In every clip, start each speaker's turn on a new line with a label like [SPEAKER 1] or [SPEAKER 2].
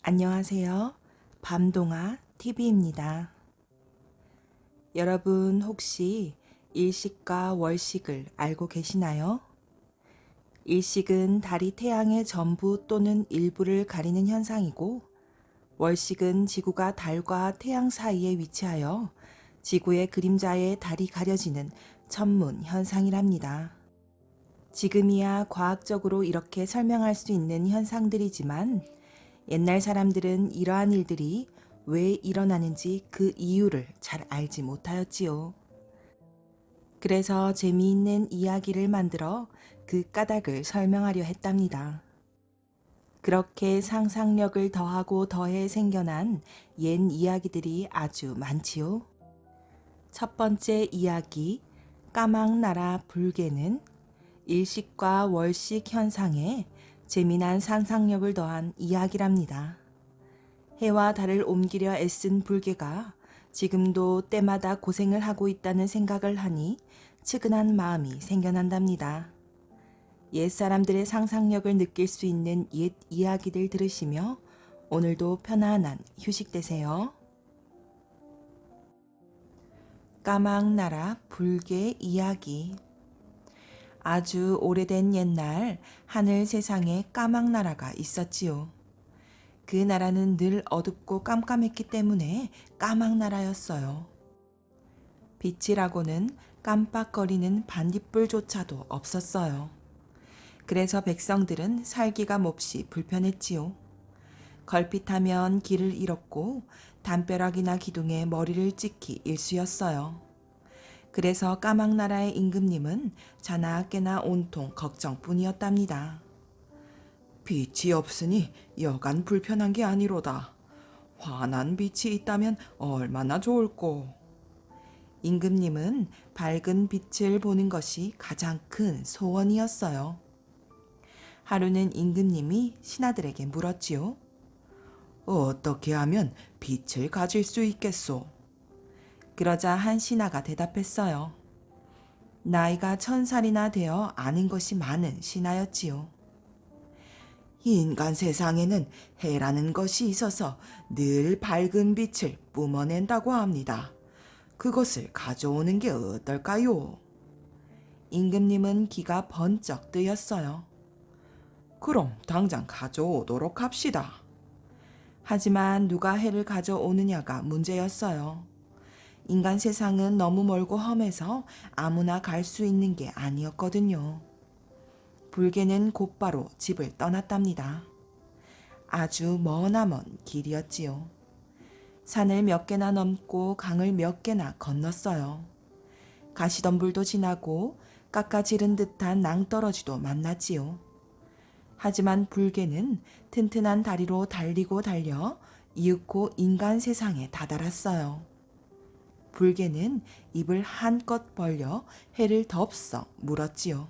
[SPEAKER 1] 안녕하세요. 밤동아 TV입니다. 여러분 혹시 일식과 월식을 알고 계시나요? 일식은 달이 태양의 전부 또는 일부를 가리는 현상이고, 월식은 지구가 달과 태양 사이에 위치하여 지구의 그림자에 달이 가려지는 천문 현상이랍니다. 지금이야 과학적으로 이렇게 설명할 수 있는 현상들이지만, 옛날 사람들은 이러한 일들이 왜 일어나는지 그 이유를 잘 알지 못하였지요. 그래서 재미있는 이야기를 만들어 그 까닭을 설명하려 했답니다. 그렇게 상상력을 더하고 더해 생겨난 옛 이야기들이 아주 많지요. 첫 번째 이야기, 까막나라 불개는 일식과 월식 현상에 재미난 상상력을 더한 이야기랍니다. 해와 달을 옮기려 애쓴 불개가 지금도 때마다 고생을 하고 있다는 생각을 하니 측은한 마음이 생겨난답니다. 옛 사람들의 상상력을 느낄 수 있는 옛 이야기들 들으시며 오늘도 편안한 휴식 되세요. 까막나라 불개 이야기. 아주 오래된 옛날 하늘 세상에 까막나라가 있었지요. 그 나라는 늘 어둡고 깜깜했기 때문에 까막나라였어요. 빛이라고는 깜빡거리는 반딧불조차도 없었어요. 그래서 백성들은 살기가 몹시 불편했지요. 걸핏하면 길을 잃었고 담벼락이나 기둥에 머리를 찍기 일쑤였어요. 그래서 까막나라의 임금님은 자나 깨나 온통 걱정뿐이었답니다. 빛이 없으니 여간 불편한 게 아니로다. 환한 빛이 있다면 얼마나 좋을꼬. 임금님은 밝은 빛을 보는 것이 가장 큰 소원이었어요. 하루는 임금님이 신하들에게 물었지요. 어떻게 하면 빛을 가질 수 있겠소? 그러자 한 신하가 대답했어요. 나이가 1000살이나 되어 아는 것이 많은 신하였지요. 인간 세상에는 해라는 것이 있어서 늘 밝은 빛을 뿜어낸다고 합니다. 그것을 가져오는 게 어떨까요? 임금님은 기가 번쩍 뜨였어요. 그럼 당장 가져오도록 합시다. 하지만 누가 해를 가져오느냐가 문제였어요. 인간 세상은 너무 멀고 험해서 아무나 갈 수 있는 게 아니었거든요. 불개는 곧바로 집을 떠났답니다. 아주 머나먼 길이었지요. 산을 몇 개나 넘고 강을 몇 개나 건넜어요. 가시덤불도 지나고 깎아지른 듯한 낭떠러지도 만났지요. 하지만 불개는 튼튼한 다리로 달리고 달려 이윽고 인간 세상에 다다랐어요. 불개는 입을 한껏 벌려 해를 덥석 물었지요.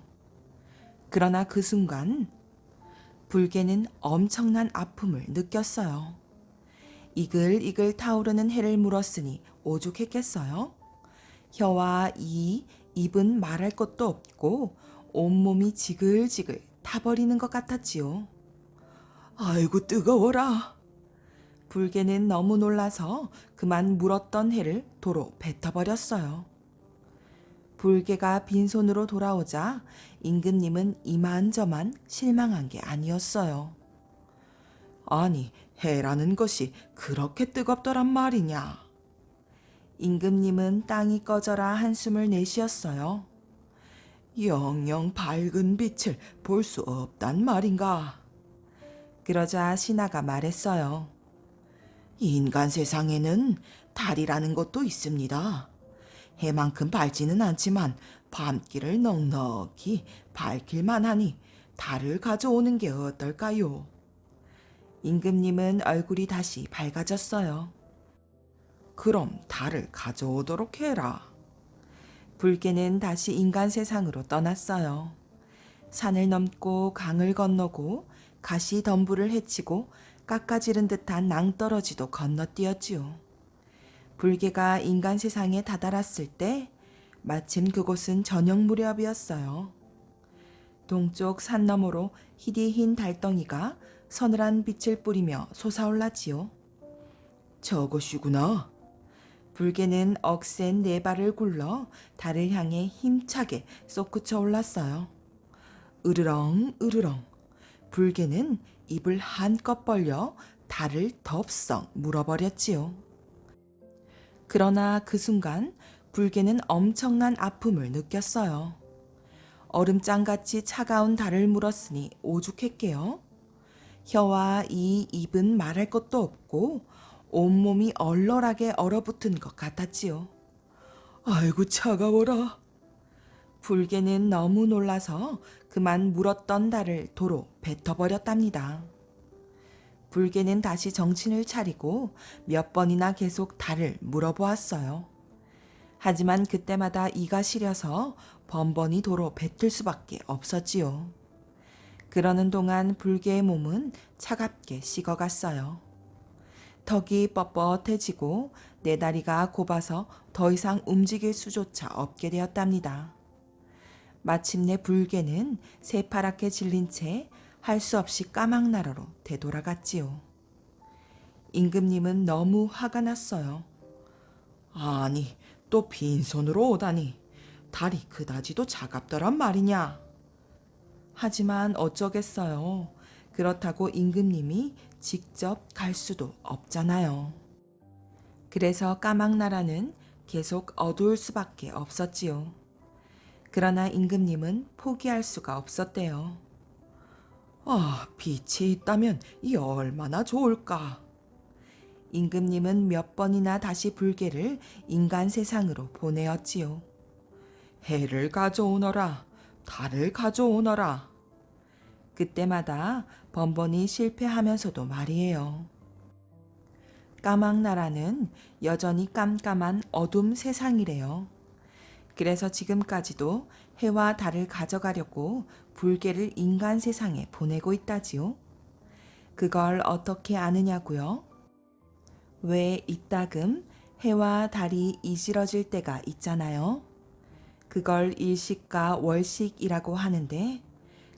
[SPEAKER 1] 그러나 그 순간 불개는 엄청난 아픔을 느꼈어요. 이글이글 타오르는 해를 물었으니 오죽했겠어요? 혀와 입은 말할 것도 없고 온몸이 지글지글 타버리는 것 같았지요. 아이고 뜨거워라. 불개는 너무 놀라서 그만 물었던 해를 도로 뱉어버렸어요. 불개가 빈손으로 돌아오자 임금님은 이만저만 실망한 게 아니었어요. 아니, 해라는 것이 그렇게 뜨겁더란 말이냐. 임금님은 땅이 꺼져라 한숨을 내쉬었어요. 영영 밝은 빛을 볼 수 없단 말인가. 그러자 신하가 말했어요. 인간 세상에는 달이라는 것도 있습니다. 해만큼 밝지는 않지만 밤길을 넉넉히 밝힐만 하니 달을 가져오는 게 어떨까요? 임금님은 얼굴이 다시 밝아졌어요. 그럼 달을 가져오도록 해라. 불개는 다시 인간 세상으로 떠났어요. 산을 넘고 강을 건너고 가시 덤불을 헤치고 깎아지른 듯한 낭떠러지도 건너뛰었지요. 불개가 인간 세상에 다다랐을 때 마침 그곳은 저녁 무렵이었어요. 동쪽 산 너머로 희디흰 달덩이가 서늘한 빛을 뿌리며 솟아올랐지요. 저것이구나. 불개는 억센 네 발을 굴러 달을 향해 힘차게 솟구쳐 올랐어요. 으르렁 으르렁. 불개는 입을 한껏 벌려 달을 덥석 물어버렸지요. 그러나 그 순간 불개는 엄청난 아픔을 느꼈어요. 얼음장같이 차가운 달을 물었으니 오죽했게요. 혀와 이 입은 말할 것도 없고 온몸이 얼얼하게 얼어붙은 것 같았지요. 아이고 차가워라. 불개는 너무 놀라서 그만 물었던 달을 도로 뱉어버렸답니다. 불개는 다시 정신을 차리고 몇 번이나 계속 달을 물어보았어요. 하지만 그때마다 이가 시려서 번번이 도로 뱉을 수밖에 없었지요. 그러는 동안 불개의 몸은 차갑게 식어갔어요. 턱이 뻣뻣해지고 네 다리가 곱아서 더 이상 움직일 수조차 없게 되었답니다. 마침내 불개는 새파랗게 질린 채 할 수 없이 까막나라로 되돌아갔지요. 임금님은 너무 화가 났어요. 아니, 또 빈손으로 오다니. 달이 그다지도 차갑더란 말이냐. 하지만 어쩌겠어요. 그렇다고 임금님이 직접 갈 수도 없잖아요. 그래서 까막나라는 계속 어두울 수밖에 없었지요. 그러나 임금님은 포기할 수가 없었대요. 아, 빛이 있다면 이 얼마나 좋을까. 임금님은 몇 번이나 다시 불개를 인간 세상으로 보내었지요. 해를 가져오너라, 달을 가져오너라. 그때마다 번번이 실패하면서도 말이에요. 까막나라는 여전히 깜깜한 어둠 세상이래요. 그래서 지금까지도 해와 달을 가져가려고 불개를 인간 세상에 보내고 있다지요. 그걸 어떻게 아느냐고요? 왜 이따금 해와 달이 이지러질 때가 있잖아요. 그걸 일식과 월식이라고 하는데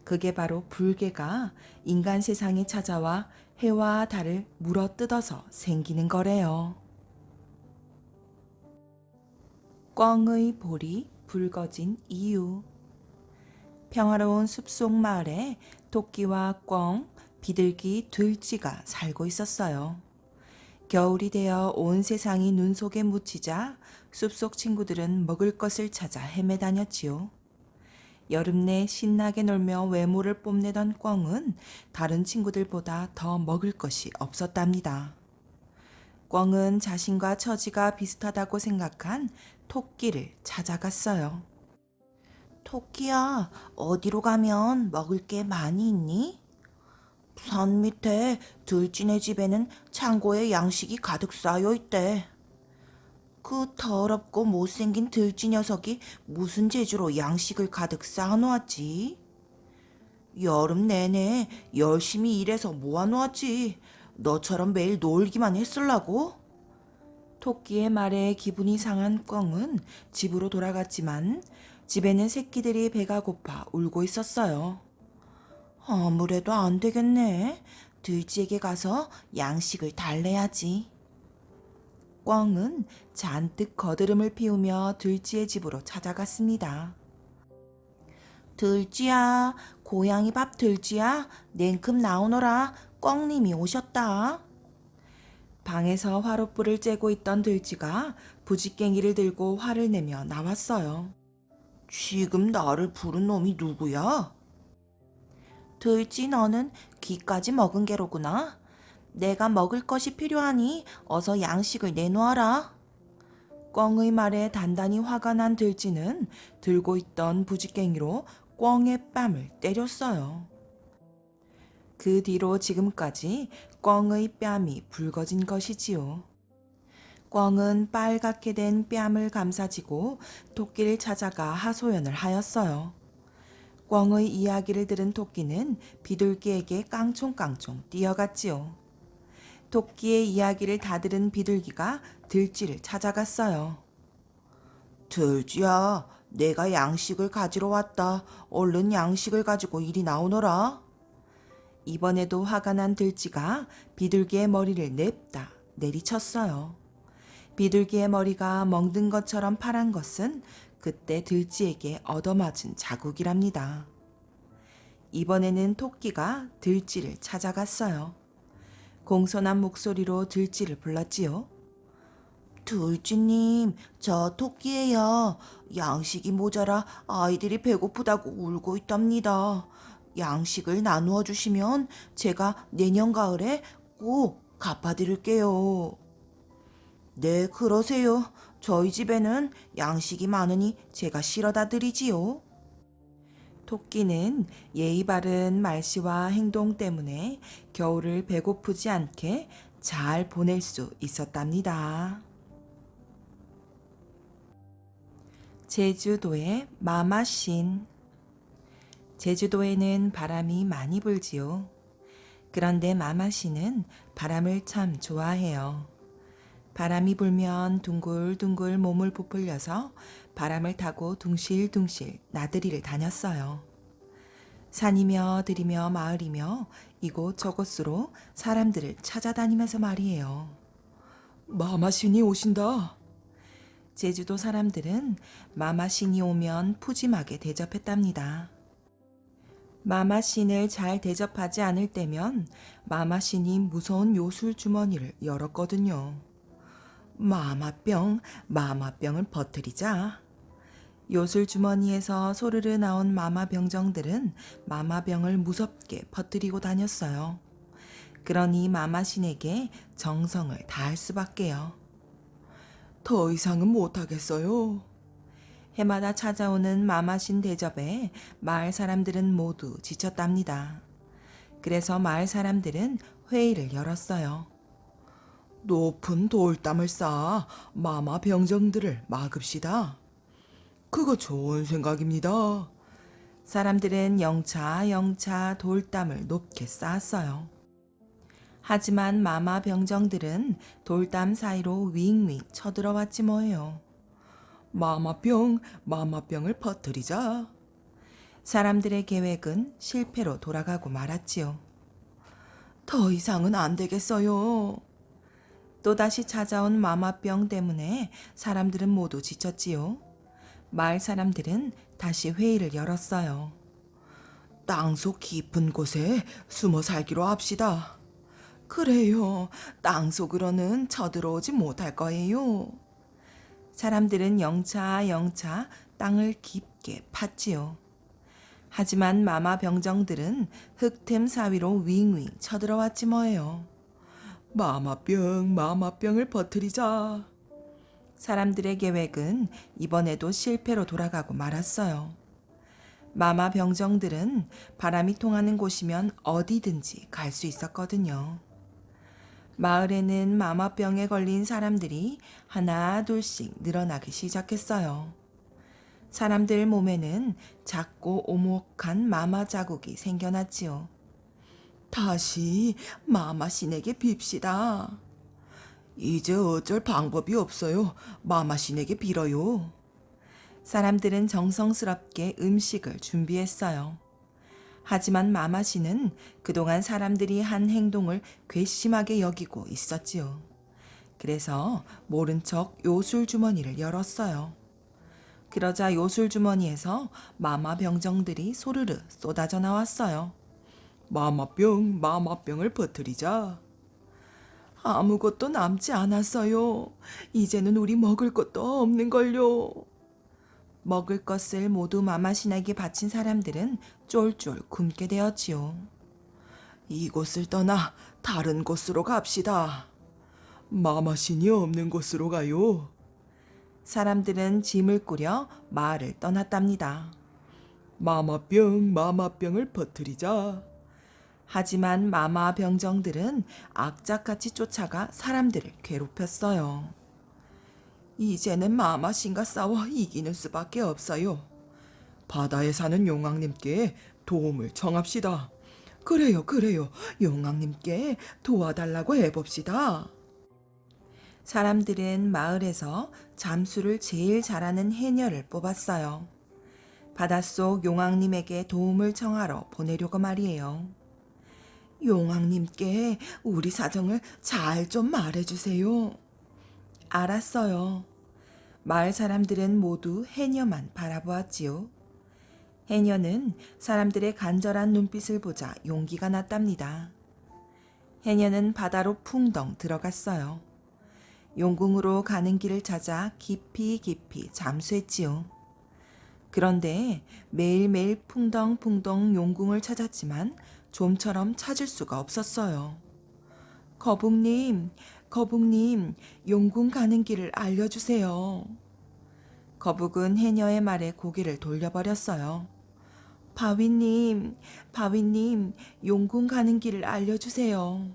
[SPEAKER 1] 그게 바로 불개가 인간 세상에 찾아와 해와 달을 물어뜯어서 생기는 거래요. 꿩의 볼이 붉어진 이유. 평화로운 숲속 마을에 토끼와 꿩, 비둘기, 들쥐가 살고 있었어요. 겨울이 되어 온 세상이 눈 속에 묻히자 숲속 친구들은 먹을 것을 찾아 헤매다녔지요. 여름 내 신나게 놀며 외모를 뽐내던 꿩은 다른 친구들보다 더 먹을 것이 없었답니다. 꿩은 자신과 처지가 비슷하다고 생각한 토끼를 찾아갔어요. 토끼야, 어디로 가면 먹을 게 많이 있니? 산 밑에 들쥐네 집에는 창고에 양식이 가득 쌓여 있대. 그 더럽고 못생긴 들쥐 녀석이 무슨 재주로 양식을 가득 쌓아놓았지? 여름 내내 열심히 일해서 모아놓았지. 너처럼 매일 놀기만 했을라고? 토끼의 말에 기분이 상한 꿩은 집으로 돌아갔지만 집에는 새끼들이 배가 고파 울고 있었어요. 아무래도 안 되겠네. 들쥐에게 가서 양식을 달래야지. 꿩은 잔뜩 거드름을 피우며 들쥐의 집으로 찾아갔습니다. 들쥐야, 고양이 밥 들쥐야, 냉큼 나오너라. 꿩님이 오셨다. 방에서 화롯불을 쬐고 있던 들쥐가 부지깽이를 들고 화를 내며 나왔어요. 지금 나를 부른 놈이 누구야? 들쥐 너는 귀까지 먹은 게로구나. 내가 먹을 것이 필요하니 어서 양식을 내놓아라. 꿩의 말에 단단히 화가 난 들쥐는 들고 있던 부지깽이로 꿩의 뺨을 때렸어요. 그 뒤로 지금까지 꿩의 뺨이 붉어진 것이지요. 꿩은 빨갛게 된 뺨을 감싸지고 토끼를 찾아가 하소연을 하였어요. 꿩의 이야기를 들은 토끼는 비둘기에게 깡총깡총 뛰어갔지요. 토끼의 이야기를 다 들은 비둘기가 들쥐를 찾아갔어요. 들쥐야, 내가 양식을 가지러 왔다. 얼른 양식을 가지고 이리 나오너라. 이번에도 화가 난 들쥐가 비둘기의 머리를 냅다 내리쳤어요. 비둘기의 머리가 멍든 것처럼 파란 것은 그때 들쥐에게 얻어맞은 자국이랍니다. 이번에는 토끼가 들쥐를 찾아갔어요. 공손한 목소리로 들쥐를 불렀지요. 들쥐님, 저 토끼예요. 양식이 모자라 아이들이 배고프다고 울고 있답니다. 양식을 나누어 주시면 제가 내년 가을에 꼭 갚아드릴게요. 네, 그러세요. 저희 집에는 양식이 많으니 제가 실어다 드리지요. 토끼는 예의 바른 말씨와 행동 때문에 겨울을 배고프지 않게 잘 보낼 수 있었답니다. 제주도의 마마신. 제주도에는 바람이 많이 불지요. 그런데 마마씨는 바람을 참 좋아해요. 바람이 불면 둥글둥글 몸을 부풀려서 바람을 타고 둥실둥실 나들이를 다녔어요. 산이며 들이며 마을이며 이곳저곳으로 사람들을 찾아다니면서 말이에요. 마마신이 오신다. 제주도 사람들은 마마신이 오면 푸짐하게 대접했답니다. 마마신을 잘 대접하지 않을 때면 마마신이 무서운 요술 주머니를 열었거든요. 마마병을 퍼뜨리자. 요술 주머니에서 소르르 나온 마마 병정들은 마마병을 무섭게 퍼뜨리고 다녔어요. 그러니 마마신에게 정성을 다할 수밖에요. 더 이상은 못하겠어요. 해마다 찾아오는 마마신 대접에 마을 사람들은 모두 지쳤답니다. 그래서 마을 사람들은 회의를 열었어요. 높은 돌담을 쌓아 마마 병정들을 막읍시다. 그거 좋은 생각입니다. 사람들은 영차 돌담을 높게 쌓았어요. 하지만 마마 병정들은 돌담 사이로 윙윙 쳐들어왔지 뭐예요. 마마병을 퍼뜨리자. 사람들의 계획은 실패로 돌아가고 말았지요. 더 이상은 안 되겠어요. 또다시 찾아온 마마병 때문에 사람들은 모두 지쳤지요. 마을 사람들은 다시 회의를 열었어요. 땅속 깊은 곳에 숨어 살기로 합시다. 그래요. 땅속으로는 쳐들어오지 못할 거예요. 사람들은 영차 땅을 깊게 팠지요. 하지만 마마 병정들은 흙틈 사위로 윙윙 쳐들어왔지 뭐예요. 마마병을 퍼뜨리자. 사람들의 계획은 이번에도 실패로 돌아가고 말았어요. 마마 병정들은 바람이 통하는 곳이면 어디든지 갈 수 있었거든요. 마을에는 마마병에 걸린 사람들이 하나 둘씩 늘어나기 시작했어요. 사람들 몸에는 작고 오목한 마마 자국이 생겨났지요. 다시 마마신에게 빕시다. 이제 어쩔 방법이 없어요. 마마신에게 빌어요. 사람들은 정성스럽게 음식을 준비했어요. 하지만 마마신은 그동안 사람들이 한 행동을 괘씸하게 여기고 있었지요. 그래서 모른 척 요술 주머니를 열었어요. 그러자 요술 주머니에서 마마 병정들이 소르르 쏟아져 나왔어요. 마마병을 퍼뜨리자. 아무것도 남지 않았어요. 이제는 우리 먹을 것도 없는걸요. 먹을 것을 모두 마마신에게 바친 사람들은 쫄쫄 굶게 되었지요. 이곳을 떠나 다른 곳으로 갑시다. 마마신이 없는 곳으로 가요. 사람들은 짐을 꾸려 마을을 떠났답니다. 마마병을 퍼뜨리자. 하지만 마마 병정들은 악착같이 쫓아가 사람들을 괴롭혔어요. 이제는 마마신과 싸워 이기는 수밖에 없어요. 바다에 사는 용왕님께 도움을 청합시다. 그래요. 용왕님께 도와달라고 해봅시다. 사람들은 마을에서 잠수를 제일 잘하는 해녀를 뽑았어요. 바닷속 용왕님에게 도움을 청하러 보내려고 말이에요. 용왕님께 우리 사정을 잘 좀 말해주세요. 알았어요. 마을 사람들은 모두 해녀만 바라보았지요. 해녀는 사람들의 간절한 눈빛을 보자 용기가 났답니다. 해녀는 바다로 풍덩 들어갔어요. 용궁으로 가는 길을 찾아 깊이 깊이 잠수했지요. 그런데 매일매일 풍덩풍덩 용궁을 찾았지만 좀처럼 찾을 수가 없었어요. 거북님, 거북님, 용궁 가는 길을 알려주세요. 거북은 해녀의 말에 고개를 돌려버렸어요. 바위님, 바위님, 용궁 가는 길을 알려주세요.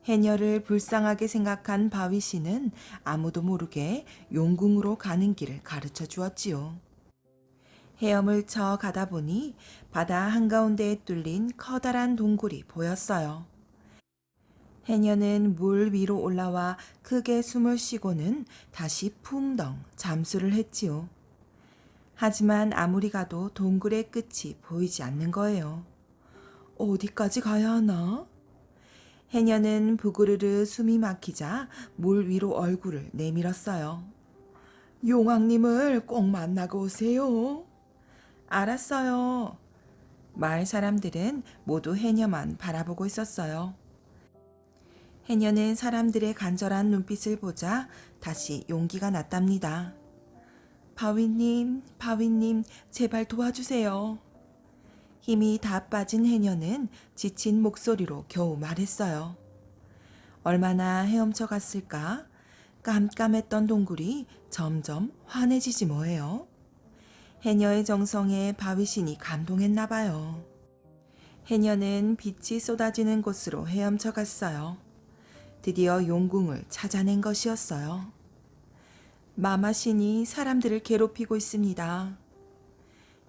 [SPEAKER 1] 해녀를 불쌍하게 생각한 바위 씨는 아무도 모르게 용궁으로 가는 길을 가르쳐 주었지요. 헤엄을 쳐 가다 보니 바다 한가운데에 뚫린 커다란 동굴이 보였어요. 해녀는 물 위로 올라와 크게 숨을 쉬고는 다시 풍덩 잠수를 했지요. 하지만 아무리 가도 동굴의 끝이 보이지 않는 거예요. 어디까지 가야 하나? 해녀는 부그르르 숨이 막히자 물 위로 얼굴을 내밀었어요. 용왕님을 꼭 만나고 오세요. 알았어요. 마을 사람들은 모두 해녀만 바라보고 있었어요. 해녀는 사람들의 간절한 눈빛을 보자 다시 용기가 났답니다. 바위님, 바위님, 제발 도와주세요. 힘이 다 빠진 해녀는 지친 목소리로 겨우 말했어요. 얼마나 헤엄쳐 갔을까? 깜깜했던 동굴이 점점 환해지지 뭐예요. 해녀의 정성에 바위신이 감동했나 봐요. 해녀는 빛이 쏟아지는 곳으로 헤엄쳐 갔어요. 드디어 용궁을 찾아낸 것이었어요. 마마신이 사람들을 괴롭히고 있습니다.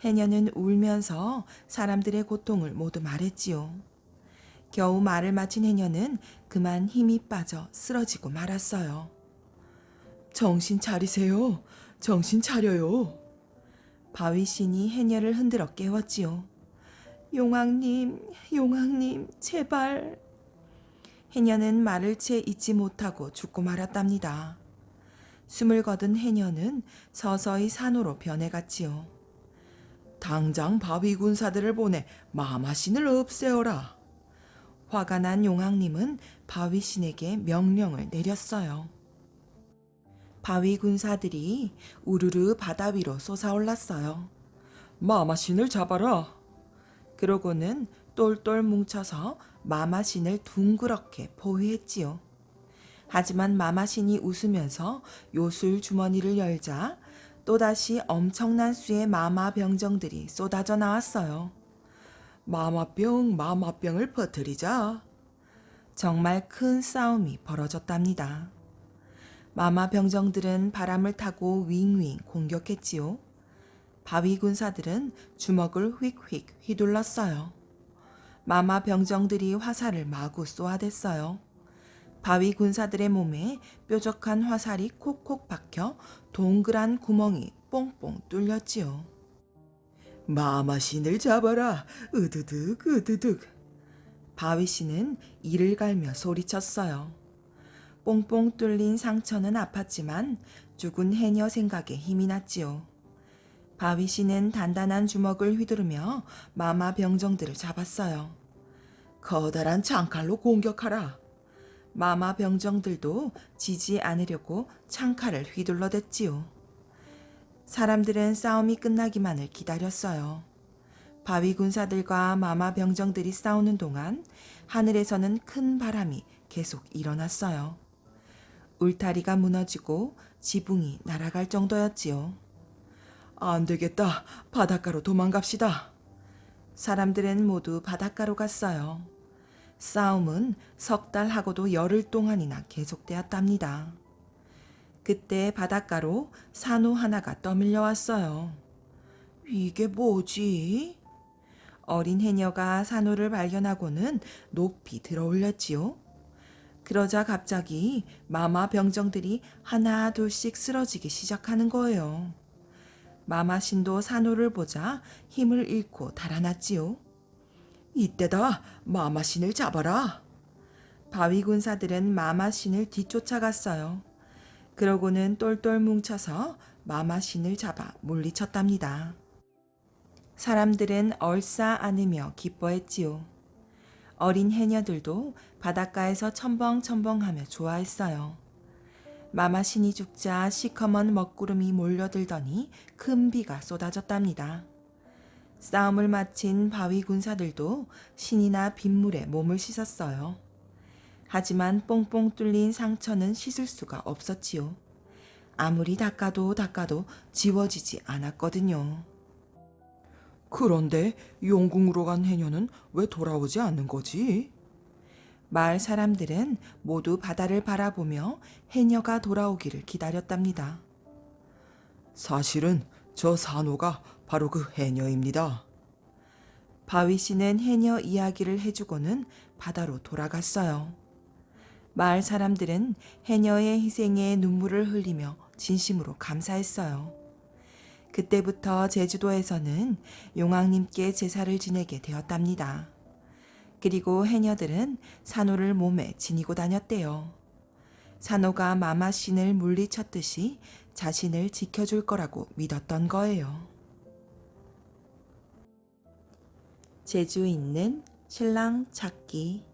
[SPEAKER 1] 해녀는 울면서 사람들의 고통을 모두 말했지요. 겨우 말을 마친 해녀는 그만 힘이 빠져 쓰러지고 말았어요. 정신 차리세요. 정신 차려요. 바위신이 해녀를 흔들어 깨웠지요. 용왕님, 용왕님, 제발. 해녀는 말을 채 잊지 못하고 죽고 말았답니다. 숨을 거둔 해녀는 서서히 산호로 변해갔지요. 당장 바위 군사들을 보내 마마신을 없애어라. 화가 난 용왕님은 바위신에게 명령을 내렸어요. 바위 군사들이 우르르 바다 위로 솟아올랐어요. 마마신을 잡아라. 그러고는 똘똘 뭉쳐서 마마신을 둥그렇게 포위했지요. 하지만 마마신이 웃으면서 요술 주머니를 열자 또다시 엄청난 수의 마마 병정들이 쏟아져 나왔어요. 마마병을 퍼뜨리자. 정말 큰 싸움이 벌어졌답니다. 마마 병정들은 바람을 타고 윙윙 공격했지요. 바위 군사들은 주먹을 휙휙 휘둘렀어요. 마마 병정들이 화살을 마구 쏘아댔어요. 바위 군사들의 몸에 뾰족한 화살이 콕콕 박혀 동그란 구멍이 뽕뽕 뚫렸지요. 마마신을 잡아라. 으드득 으드득. 바위씨는 이를 갈며 소리쳤어요. 뽕뽕 뚫린 상처는 아팠지만 죽은 해녀 생각에 힘이 났지요. 바위씨는 단단한 주먹을 휘두르며 마마 병정들을 잡았어요. 커다란 창칼로 공격하라. 마마 병정들도 지지 않으려고 창칼을 휘둘러댔지요. 사람들은 싸움이 끝나기만을 기다렸어요. 바위 군사들과 마마 병정들이 싸우는 동안 하늘에서는 큰 바람이 계속 일어났어요. 울타리가 무너지고 지붕이 날아갈 정도였지요. 안 되겠다. 바닷가로 도망갑시다. 사람들은 모두 바닷가로 갔어요. 싸움은 석 달하고도 열흘 동안이나 계속되었답니다. 그때 바닷가로 산호 하나가 떠밀려 왔어요. 이게 뭐지? 어린 해녀가 산호를 발견하고는 높이 들어올렸지요. 그러자 갑자기 마마 병정들이 하나 둘씩 쓰러지기 시작하는 거예요. 마마신도 산호를 보자 힘을 잃고 달아났지요. 이때다 마마신을 잡아라. 바위 군사들은 마마신을 뒤쫓아갔어요. 그러고는 똘똘 뭉쳐서 마마신을 잡아 물리쳤답니다. 사람들은 얼싸 안으며 기뻐했지요. 어린 해녀들도 바닷가에서 첨벙첨벙하며 좋아했어요. 마마신이 죽자 시커먼 먹구름이 몰려들더니 큰 비가 쏟아졌답니다. 싸움을 마친 바위 군사들도 신이나 빗물에 몸을 씻었어요. 하지만 뽕뽕 뚫린 상처는 씻을 수가 없었지요. 아무리 닦아도 지워지지 않았거든요. 그런데 용궁으로 간 해녀는 왜 돌아오지 않는 거지? 마을 사람들은 모두 바다를 바라보며 해녀가 돌아오기를 기다렸답니다. 사실은 저 산호가 바로 그 해녀입니다. 바위 씨는 해녀 이야기를 해주고는 바다로 돌아갔어요. 마을 사람들은 해녀의 희생에 눈물을 흘리며 진심으로 감사했어요. 그때부터 제주도에서는 용왕님께 제사를 지내게 되었답니다. 그리고 해녀들은 산호를 몸에 지니고 다녔대요. 산호가 마마신을 물리쳤듯이 자신을 지켜줄 거라고 믿었던 거예요. 제주 있는 신랑 찾기.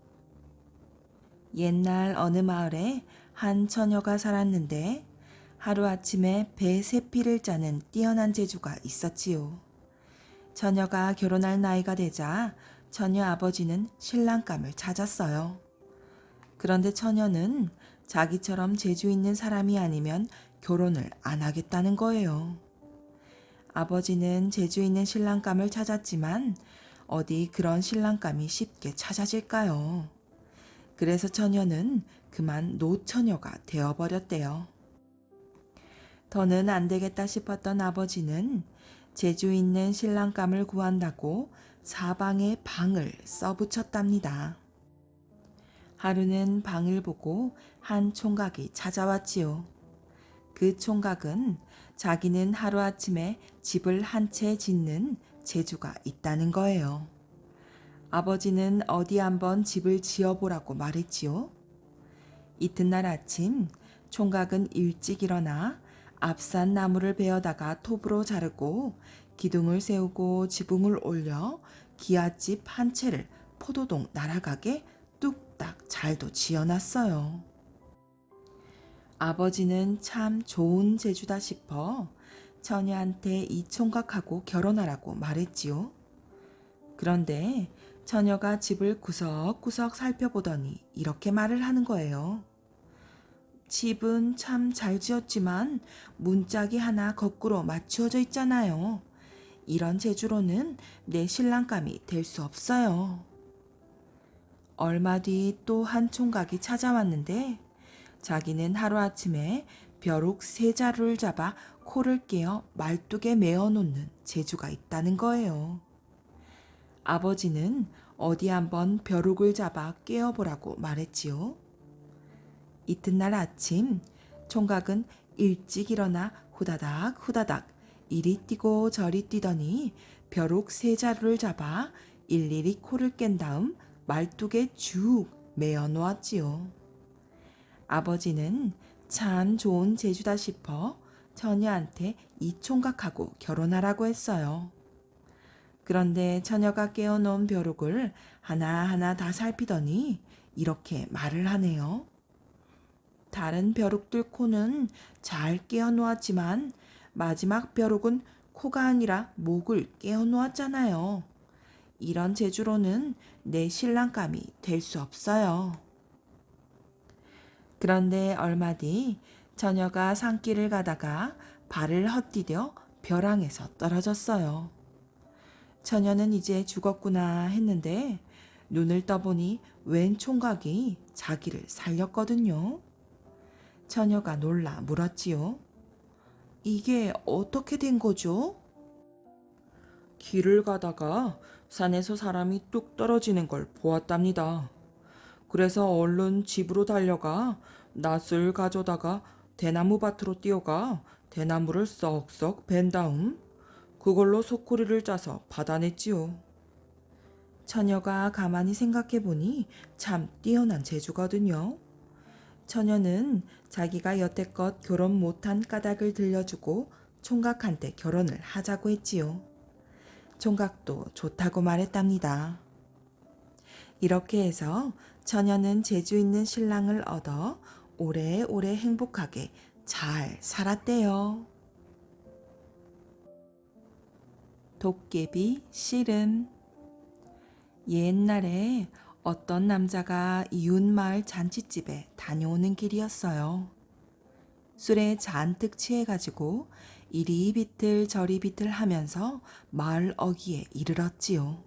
[SPEAKER 1] 옛날 어느 마을에 한 처녀가 살았는데 하루아침에 배 세 피를 짜는 뛰어난 재주가 있었지요. 처녀가 결혼할 나이가 되자 처녀 아버지는 신랑감을 찾았어요. 그런데 처녀는 자기처럼 재주 있는 사람이 아니면 결혼을 안 하겠다는 거예요. 아버지는 재주 있는 신랑감을 찾았지만 어디 그런 신랑감이 쉽게 찾아질까요? 그래서 처녀는 그만 노처녀가 되어버렸대요. 더는 안 되겠다 싶었던 아버지는 재주 있는 신랑감을 구한다고 사방에 방을 써붙였답니다. 하루는 방을 보고 한 총각이 찾아왔지요. 그 총각은 자기는 하루아침에 집을 한 채 짓는 재주가 있다는 거예요. 아버지는 어디 한번 집을 지어보라고 말했지요. 이튿날 아침 총각은 일찍 일어나 앞산 나무를 베어다가 톱으로 자르고 기둥을 세우고 지붕을 올려 기아집 한 채를 포도동 날아가게 뚝딱 잘도 지어놨어요. 아버지는 참 좋은 재주다 싶어 처녀한테 이 총각하고 결혼하라고 말했지요. 그런데 처녀가 집을 구석구석 살펴보더니 이렇게 말을 하는 거예요. 집은 참 잘 지었지만 문짝이 하나 거꾸로 맞추어져 있잖아요. 이런 재주로는 내 신랑감이 될 수 없어요. 얼마 뒤 또 한 총각이 찾아왔는데 자기는 하루아침에 벼룩 세 자루를 잡아 코를 깨어 말뚝에 메어 놓는 재주가 있다는 거예요. 아버지는 어디 한번 벼룩을 잡아 깨어보라고 말했지요. 이튿날 아침 총각은 일찍 일어나 후다닥 이리 뛰고 저리 뛰더니 벼룩 세 자루를 잡아 일일이 코를 깬 다음 말뚝에 쭉 메어 놓았지요. 아버지는 참 좋은 재주다 싶어 처녀한테 이 총각하고 결혼하라고 했어요. 그런데 처녀가 깨어놓은 벼룩을 하나하나 다 살피더니 이렇게 말을 하네요. 다른 벼룩들 코는 잘 깨어놓았지만 마지막 벼룩은 코가 아니라 목을 깨어놓았잖아요. 이런 재주로는 내 신랑감이 될 수 없어요. 그런데 얼마 뒤 처녀가 산길을 가다가 발을 헛디뎌 벼랑에서 떨어졌어요. 처녀는 이제 죽었구나 했는데 눈을 떠보니 웬 총각이 자기를 살렸거든요. 처녀가 놀라 물었지요. 이게 어떻게 된 거죠? 길을 가다가 산에서 사람이 뚝 떨어지는 걸 보았답니다. 그래서 얼른 집으로 달려가 낫을 가져다가 대나무 밭으로 뛰어가 대나무를 썩썩 벤 다음 그걸로 소쿠리를 짜서 받아냈지요. 처녀가 가만히 생각해 보니 참 뛰어난 재주거든요. 처녀는 자기가 여태껏 결혼 못한 까닭을 들려주고 총각한테 결혼을 하자고 했지요. 총각도 좋다고 말했답니다. 이렇게 해서 처녀는 재주 있는 신랑을 얻어 오래오래 행복하게 잘 살았대요. 도깨비 씨름. 옛날에 어떤 남자가 이웃마을 잔치집에 다녀오는 길이었어요. 술에 잔뜩 취해가지고 이리 비틀 저리 비틀 하면서 마을 어귀에 이르렀지요.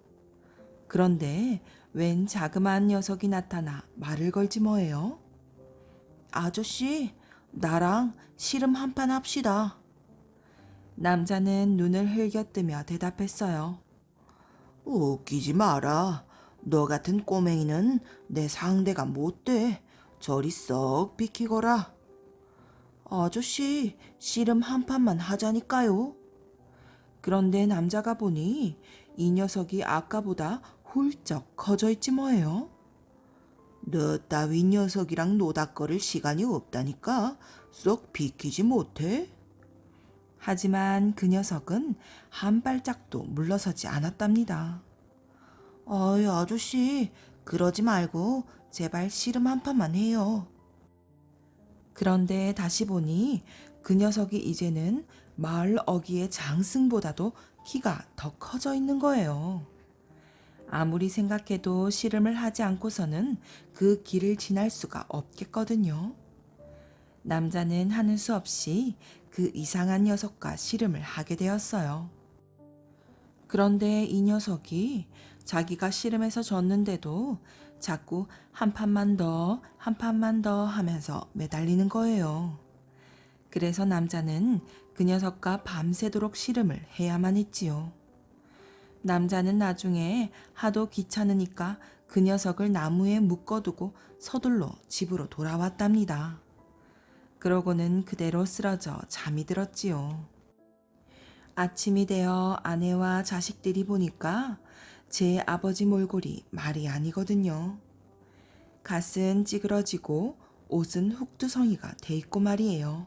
[SPEAKER 1] 그런데 웬 자그마한 녀석이 나타나 말을 걸지 뭐예요? 아저씨, 나랑 씨름 한판 합시다. 남자는 눈을 흘겨뜨며 대답했어요. 웃기지 마라. 너 같은 꼬맹이는 내 상대가 못 돼. 저리 썩 비키거라. 아저씨, 씨름 한 판만 하자니까요. 그런데 남자가 보니 이 녀석이 아까보다 훌쩍 커져 있지 뭐예요. 너 따위 녀석이랑 노닥거릴 시간이 없다니까 쏙 비키지 못해? 하지만 그 녀석은 한 발짝도 물러서지 않았답니다. 어이 아저씨, 그러지 말고 제발 씨름 한 판만 해요. 그런데 다시 보니 그 녀석이 이제는 마을 어귀의 장승보다도 키가 더 커져 있는 거예요. 아무리 생각해도 씨름을 하지 않고서는 그 길을 지날 수가 없겠거든요. 남자는 하는 수 없이 그 이상한 녀석과 씨름을 하게 되었어요. 그런데 이 녀석이 자기가 씨름에서 졌는데도 자꾸 한 판만 더, 한 판만 더 하면서 매달리는 거예요. 그래서 남자는 그 녀석과 밤새도록 씨름을 해야만 했지요. 남자는 나중에 하도 귀찮으니까 그 녀석을 나무에 묶어두고 서둘러 집으로 돌아왔답니다. 그러고는 그대로 쓰러져 잠이 들었지요. 아침이 되어 아내와 자식들이 보니까 제 아버지 몰골이 말이 아니거든요. 갓은 찌그러지고 옷은 훅두성이가 돼 있고 말이에요.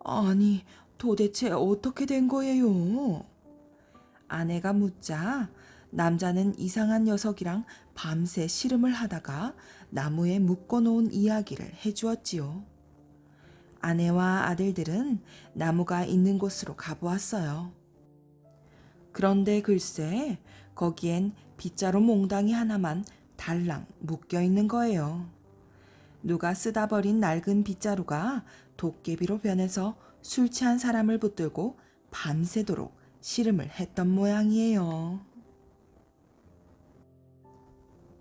[SPEAKER 1] 아니, 도대체 어떻게 된 거예요? 아내가 묻자 남자는 이상한 녀석이랑 밤새 씨름을 하다가 나무에 묶어놓은 이야기를 해주었지요. 아내와 아들들은 나무가 있는 곳으로 가보았어요. 그런데 글쎄 거기엔 빗자루 몽땅이 하나만 달랑 묶여 있는 거예요. 누가 쓰다 버린 낡은 빗자루가 도깨비로 변해서 술 취한 사람을 붙들고 밤새도록 씨름을 했던 모양이에요.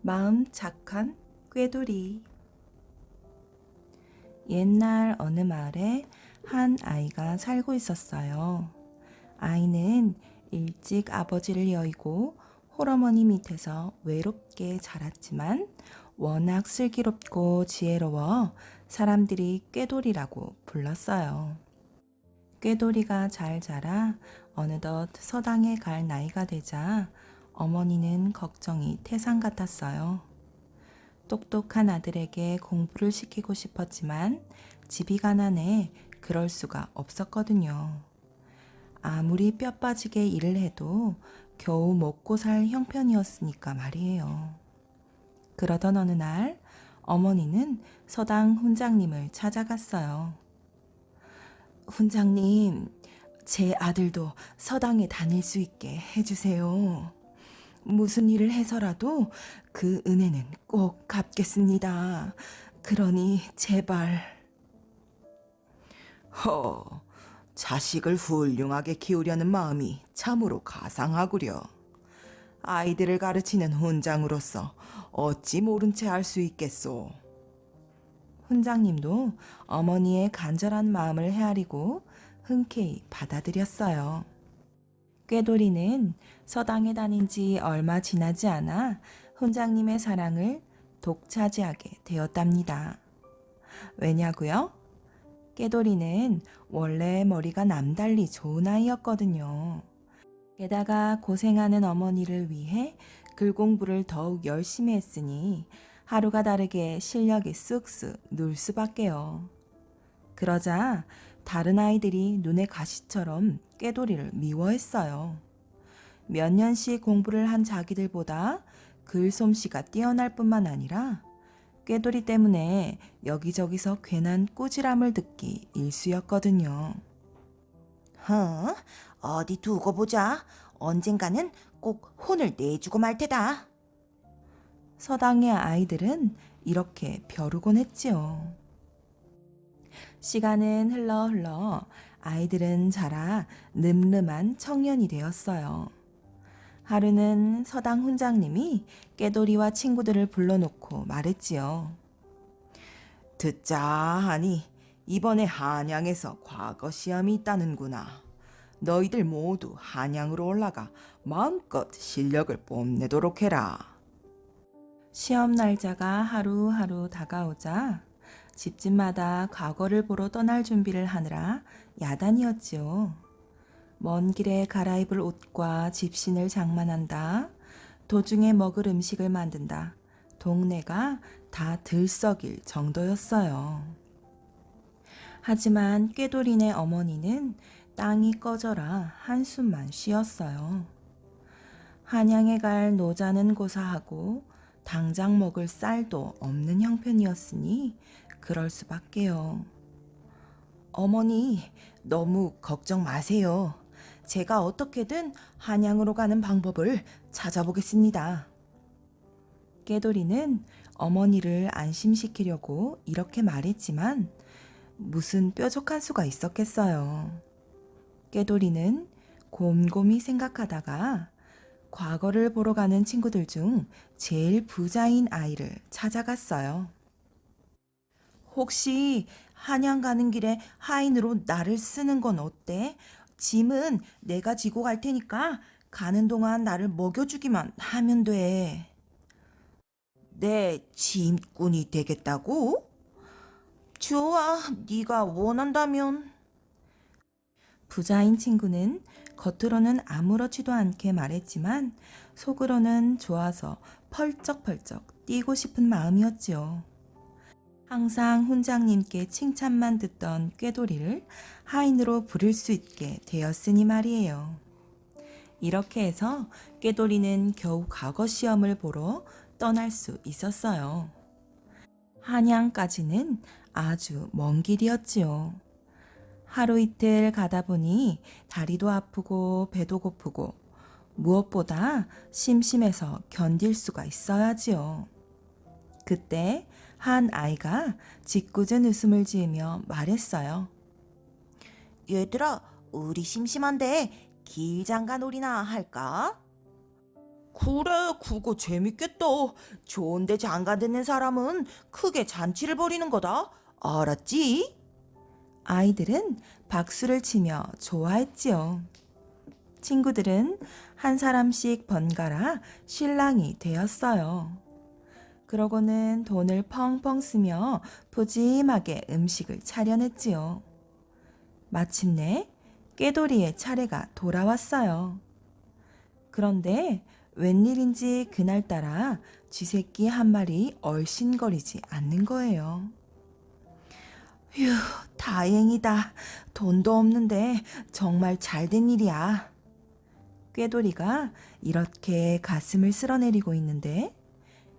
[SPEAKER 1] 마음 착한 꾀돌이. 옛날 어느 마을에 한 아이가 살고 있었어요. 아이는 일찍 아버지를 여의고 홀어머니 밑에서 외롭게 자랐지만 워낙 슬기롭고 지혜로워 사람들이 꾀돌이라고 불렀어요. 꾀돌이가 잘 자라 어느덧 서당에 갈 나이가 되자 어머니는 걱정이 태산 같았어요. 똑똑한 아들에게 공부를 시키고 싶었지만 집이 가난해 그럴 수가 없었거든요. 아무리 뼈 빠지게 일을 해도 겨우 먹고 살 형편이었으니까 말이에요. 그러던 어느 날 어머니는 서당 훈장님을 찾아갔어요. 훈장님, 제 아들도 서당에 다닐 수 있게 해주세요. 무슨 일을 해서라도 그 은혜는 꼭 갚겠습니다. 그러니 제발. 자식을 훌륭하게 키우려는 마음이 참으로 가상하구려. 아이들을 가르치는 훈장으로서 어찌 모른 채 할 수 있겠소. 훈장님도 어머니의 간절한 마음을 헤아리고 흔쾌히 받아들였어요. 꾀돌이는 서당에 다닌 지 얼마 지나지 않아 훈장님의 사랑을 독차지하게 되었답니다. 왜냐고요? 꾀돌이는 원래 머리가 남달리 좋은 아이였거든요. 게다가 고생하는 어머니를 위해 글 공부를 더욱 열심히 했으니 하루가 다르게 실력이 쑥쑥 늘 수밖에요. 그러자 다른 아이들이 눈의 가시처럼 꾀돌이를 미워했어요. 몇 년씩 공부를 한 자기들보다 글솜씨가 뛰어날 뿐만 아니라 꾀돌이 때문에 여기저기서 괜한 꾸지람을 듣기 일쑤였거든요. 어디 두고 보자. 언젠가는 꼭 혼을 내주고 말 테다. 서당의 아이들은 이렇게 벼르곤 했지요. 시간은 흘러 아이들은 자라 늠름한 청년이 되었어요. 하루는 서당 훈장님이 꾀돌이와 친구들을 불러놓고 말했지요. 듣자 하니 이번에 한양에서 과거 시험이 있다는구나. 너희들 모두 한양으로 올라가 마음껏 실력을 뽐내도록 해라. 시험 날짜가 하루하루 다가오자 집집마다 과거를 보러 떠날 준비를 하느라 야단이었지요. 먼 길에 갈아입을 옷과 집신을 장만한다. 도중에 먹을 음식을 만든다. 동네가 다 들썩일 정도였어요. 하지만 꾀돌이네 어머니는 땅이 꺼져라 한숨만 쉬었어요. 한양에 갈 노자는 고사하고 당장 먹을 쌀도 없는 형편이었으니 그럴 수밖에요. 어머니, 너무 걱정 마세요. 제가 어떻게든 한양으로 가는 방법을 찾아보겠습니다. 꾀돌이는 어머니를 안심시키려고 이렇게 말했지만 무슨 뾰족한 수가 있었겠어요. 꾀돌이는 곰곰이 생각하다가 과거를 보러 가는 친구들 중 제일 부자인 아이를 찾아갔어요. 혹시 한양 가는 길에 하인으로 나를 쓰는 건 어때? 짐은 내가 지고 갈 테니까 가는 동안 나를 먹여주기만 하면 돼. 내 짐꾼이 되겠다고? 좋아, 네가 원한다면. 부자인 친구는 겉으로는 아무렇지도 않게 말했지만 속으로는 좋아서 펄쩍펄쩍 뛰고 싶은 마음이었지요. 항상 훈장님께 칭찬만 듣던 꾀돌이를 하인으로 부를 수 있게 되었으니 말이에요. 이렇게 해서 꾀돌이는 겨우 과거 시험을 보러 떠날 수 있었어요. 한양까지는 아주 먼 길이었지요. 하루 이틀 가다 보니 다리도 아프고 배도 고프고 무엇보다 심심해서 견딜 수가 있어야지요. 그때 한 아이가 짓궂은 웃음을 지으며 말했어요. 얘들아, 우리 심심한데 길장가놀이나 할까? 그래, 그거 재밌겠다. 좋은데 장가 듣는 사람은 크게 잔치를 벌이는 거다. 알았지? 아이들은 박수를 치며 좋아했지요. 친구들은 한 사람씩 번갈아 신랑이 되었어요. 그러고는 돈을 펑펑 쓰며 푸짐하게 음식을 차려냈지요. 마침내 꾀돌이의 차례가 돌아왔어요. 그런데 웬일인지 그날따라 쥐새끼 한 마리 얼씬거리지 않는 거예요. 휴, 다행이다. 돈도 없는데 정말 잘된 일이야. 꾀돌이가 이렇게 가슴을 쓸어내리고 있는데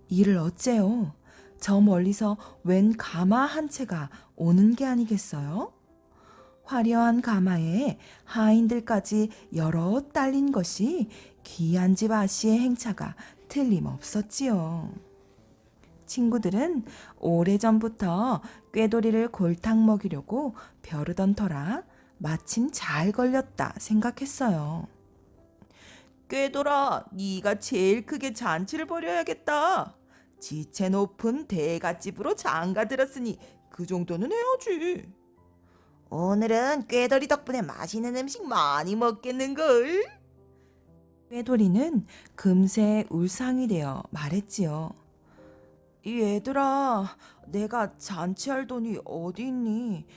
[SPEAKER 1] 이를 어째요? 저 멀리서 웬 가마 한 채가 오는 게 아니겠어요? 화려한 가마에 하인들까지 여러 딸린 것이 귀한 집 아씨의 행차가 틀림없었지요. 친구들은 오래전부터 꾀돌이를 골탕 먹이려고 벼르던 터라 마침 잘 걸렸다 생각했어요. 꾀돌아, 네가 제일 크게 잔치를 벌여야겠다. 지체 높은 대갓집으로 장가 들었으니 그 정도는 해야지. 오늘은 꾀돌이 덕분에 맛있는 음식 많이 먹겠는걸? 꾀돌이는 금세 울상이 되어 말했지요. 얘들아, 내가 잔치할 돈이 어디 있니?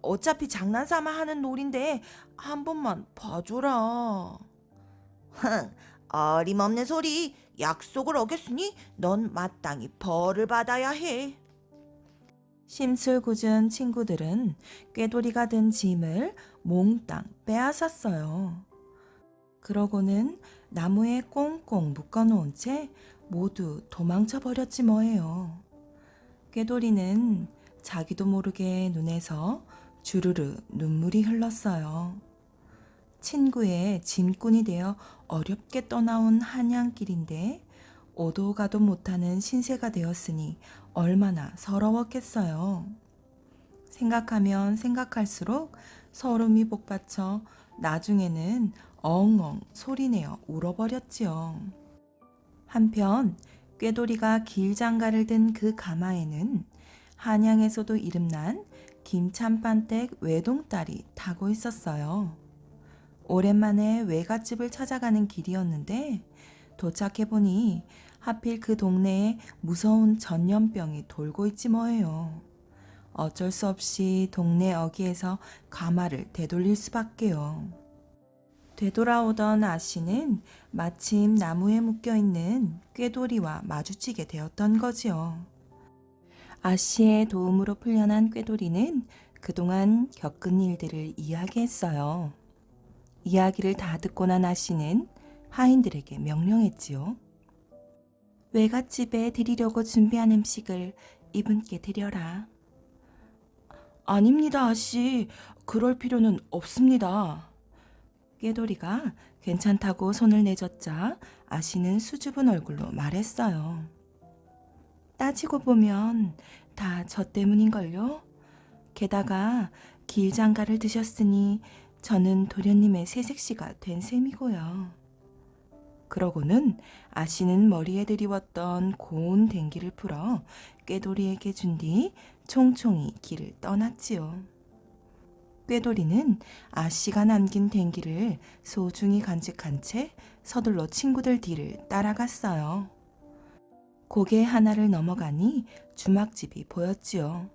[SPEAKER 1] 어차피 장난삼아 하는 놀인데 한 번만 봐줘라. 흥, 어림없는 소리.
[SPEAKER 2] 약속을 어겼으니 넌 마땅히 벌을 받아야 해.
[SPEAKER 1] 심술궂은 친구들은 꾀돌이가 든 짐을 몽땅 빼앗았어요. 그러고는 나무에 꽁꽁 묶어놓은 채 모두 도망쳐 버렸지 뭐예요. 꾀돌이는 자기도 모르게 눈에서 주르르 눈물이 흘렀어요. 친구의 짐꾼이 되어 어렵게 떠나온 한양길인데 오도 가도 못하는 신세가 되었으니 얼마나 서러웠겠어요. 생각하면 생각할수록 서름이 복받쳐 나중에는 엉엉 소리내어 울어버렸지요. 한편 꾀돌이가 길장가를 든 그 가마에는 한양에서도 이름난 김참반댁 외동딸이 타고 있었어요. 오랜만에 외갓집을 찾아가는 길이었는데 도착해보니 하필 그 동네에 무서운 전염병이 돌고 있지 뭐예요. 어쩔 수 없이 동네 어귀에서 가마를 되돌릴 수밖에요. 되돌아오던 아씨는 마침 나무에 묶여있는 꾀돌이와 마주치게 되었던 거지요. 아씨의 도움으로 풀려난 꾀돌이는 그동안 겪은 일들을 이야기했어요. 이야기를 다 듣고 난 아씨는 하인들에게 명령했지요. 외갓집에 드리려고 준비한 음식을 이분께 드려라. 아닙니다, 아씨. 그럴 필요는 없습니다. 꾀돌이가 괜찮다고 손을 내젓자 아씨는 수줍은 얼굴로 말했어요. 따지고 보면 다 저 때문인걸요. 게다가 길장가를 드셨으니 저는 도련님의 새색시가 된 셈이고요. 그러고는 아씨는 머리에 드리웠던 고운 댕기를 풀어 꾀돌이에게 준 뒤 총총히 길을 떠났지요. 꾀돌이는 아씨가 남긴 댕기를 소중히 간직한 채 서둘러 친구들 뒤를 따라갔어요. 고개 하나를 넘어가니 주막집이 보였지요.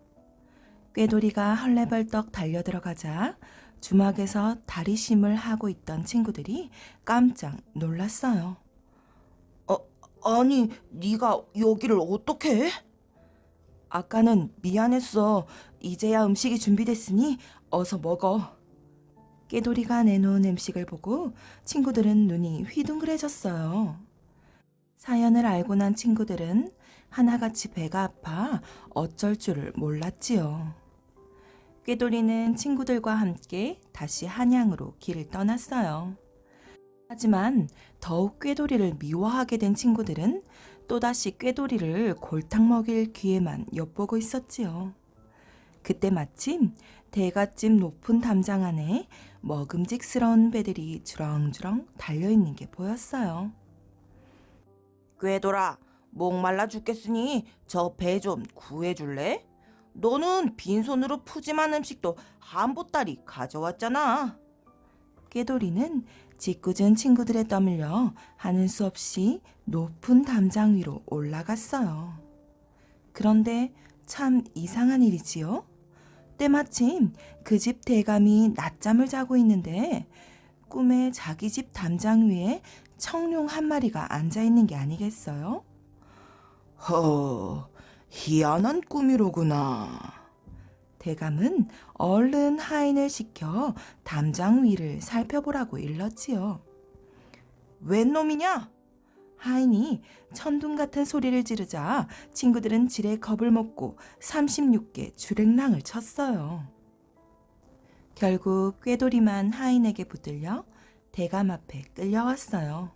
[SPEAKER 1] 꾀돌이가 헐레벌떡 달려들어가자 주막에서 다리심을 하고 있던 친구들이 깜짝 놀랐어요.
[SPEAKER 2] 아니, 네가 여기를 어떻게 해?
[SPEAKER 1] 아까는 미안했어. 이제야 음식이 준비됐으니 어서 먹어. 꾀돌이가 내놓은 음식을 보고 친구들은 눈이 휘둥그레졌어요. 사연을 알고 난 친구들은 하나같이 배가 아파 어쩔 줄을 몰랐지요. 꾀돌이는 친구들과 함께 다시 한양으로 길을 떠났어요. 하지만 더욱 꾀돌이를 미워하게 된 친구들은 또다시 꾀돌이를 골탕 먹일 기회만 엿보고 있었지요. 그때 마침 대갓집 높은 담장 안에 먹음직스러운 배들이 주렁주렁 달려있는 게 보였어요.
[SPEAKER 2] 꾀돌아, 목말라 죽겠으니 저 배 좀 구해줄래? 너는 빈손으로 푸짐한 음식도 한 보따리 가져왔잖아.
[SPEAKER 1] 꾀돌이는 짓궂은 친구들에 떠밀려 하는 수 없이 높은 담장 위로 올라갔어요. 그런데 참 이상한 일이지요. 때마침 그 집 대감이 낮잠을 자고 있는데 꿈에 자기 집 담장 위에 청룡 한 마리가 앉아 있는 게 아니겠어요?
[SPEAKER 2] 희한한 꿈이로구나.
[SPEAKER 1] 대감은 얼른 하인을 시켜 담장 위를 살펴보라고 일렀지요.
[SPEAKER 2] 웬 놈이냐?
[SPEAKER 1] 하인이 천둥 같은 소리를 지르자 친구들은 지레 겁을 먹고 36개 주랭랑을 쳤어요. 결국 꾀돌이만 하인에게 붙들려 대감 앞에 끌려왔어요.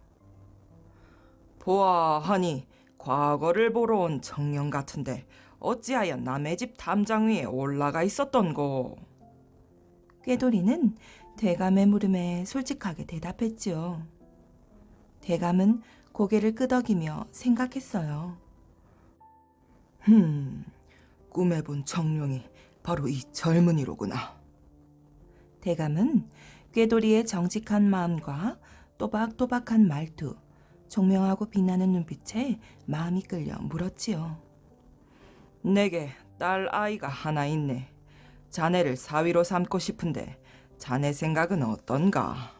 [SPEAKER 2] 보아하니 과거를 보러 온 청년 같은데 어찌하여 남의 집 담장 위에 올라가 있었던고?
[SPEAKER 1] 꾀돌이는 대감의 물음에 솔직하게 대답했지요. 대감은 고개를 끄덕이며 생각했어요.
[SPEAKER 2] 꿈에 본 청룡이 바로 이 젊은이로구나.
[SPEAKER 1] 대감은 꾀돌이의 정직한 마음과 또박또박한 말투, 총명하고 빛나는 눈빛에 마음이 끌려 물었지요.
[SPEAKER 2] 내게 딸 아이가 하나 있네. 자네를 사위로 삼고 싶은데 자네 생각은 어떤가?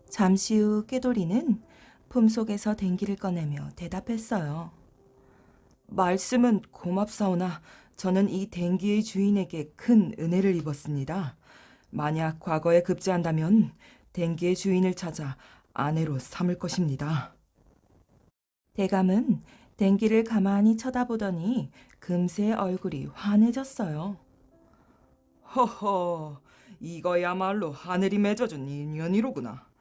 [SPEAKER 1] 잠시 후 꾀돌이는 품속에서 댕기를 꺼내며 대답했어요. 말씀은 고맙사오나 저는 이 댕기의 주인에게 큰 은혜를 입었습니다. 만약 과거에 급제한다면 댕기의 주인을 찾아 아내로 삼을 것입니다. 대감은 댕기를 가만히 쳐다보더니 금세 얼굴이 환해졌어요. 허허, 이거야말로 하늘이 맺어준 인연이로구나.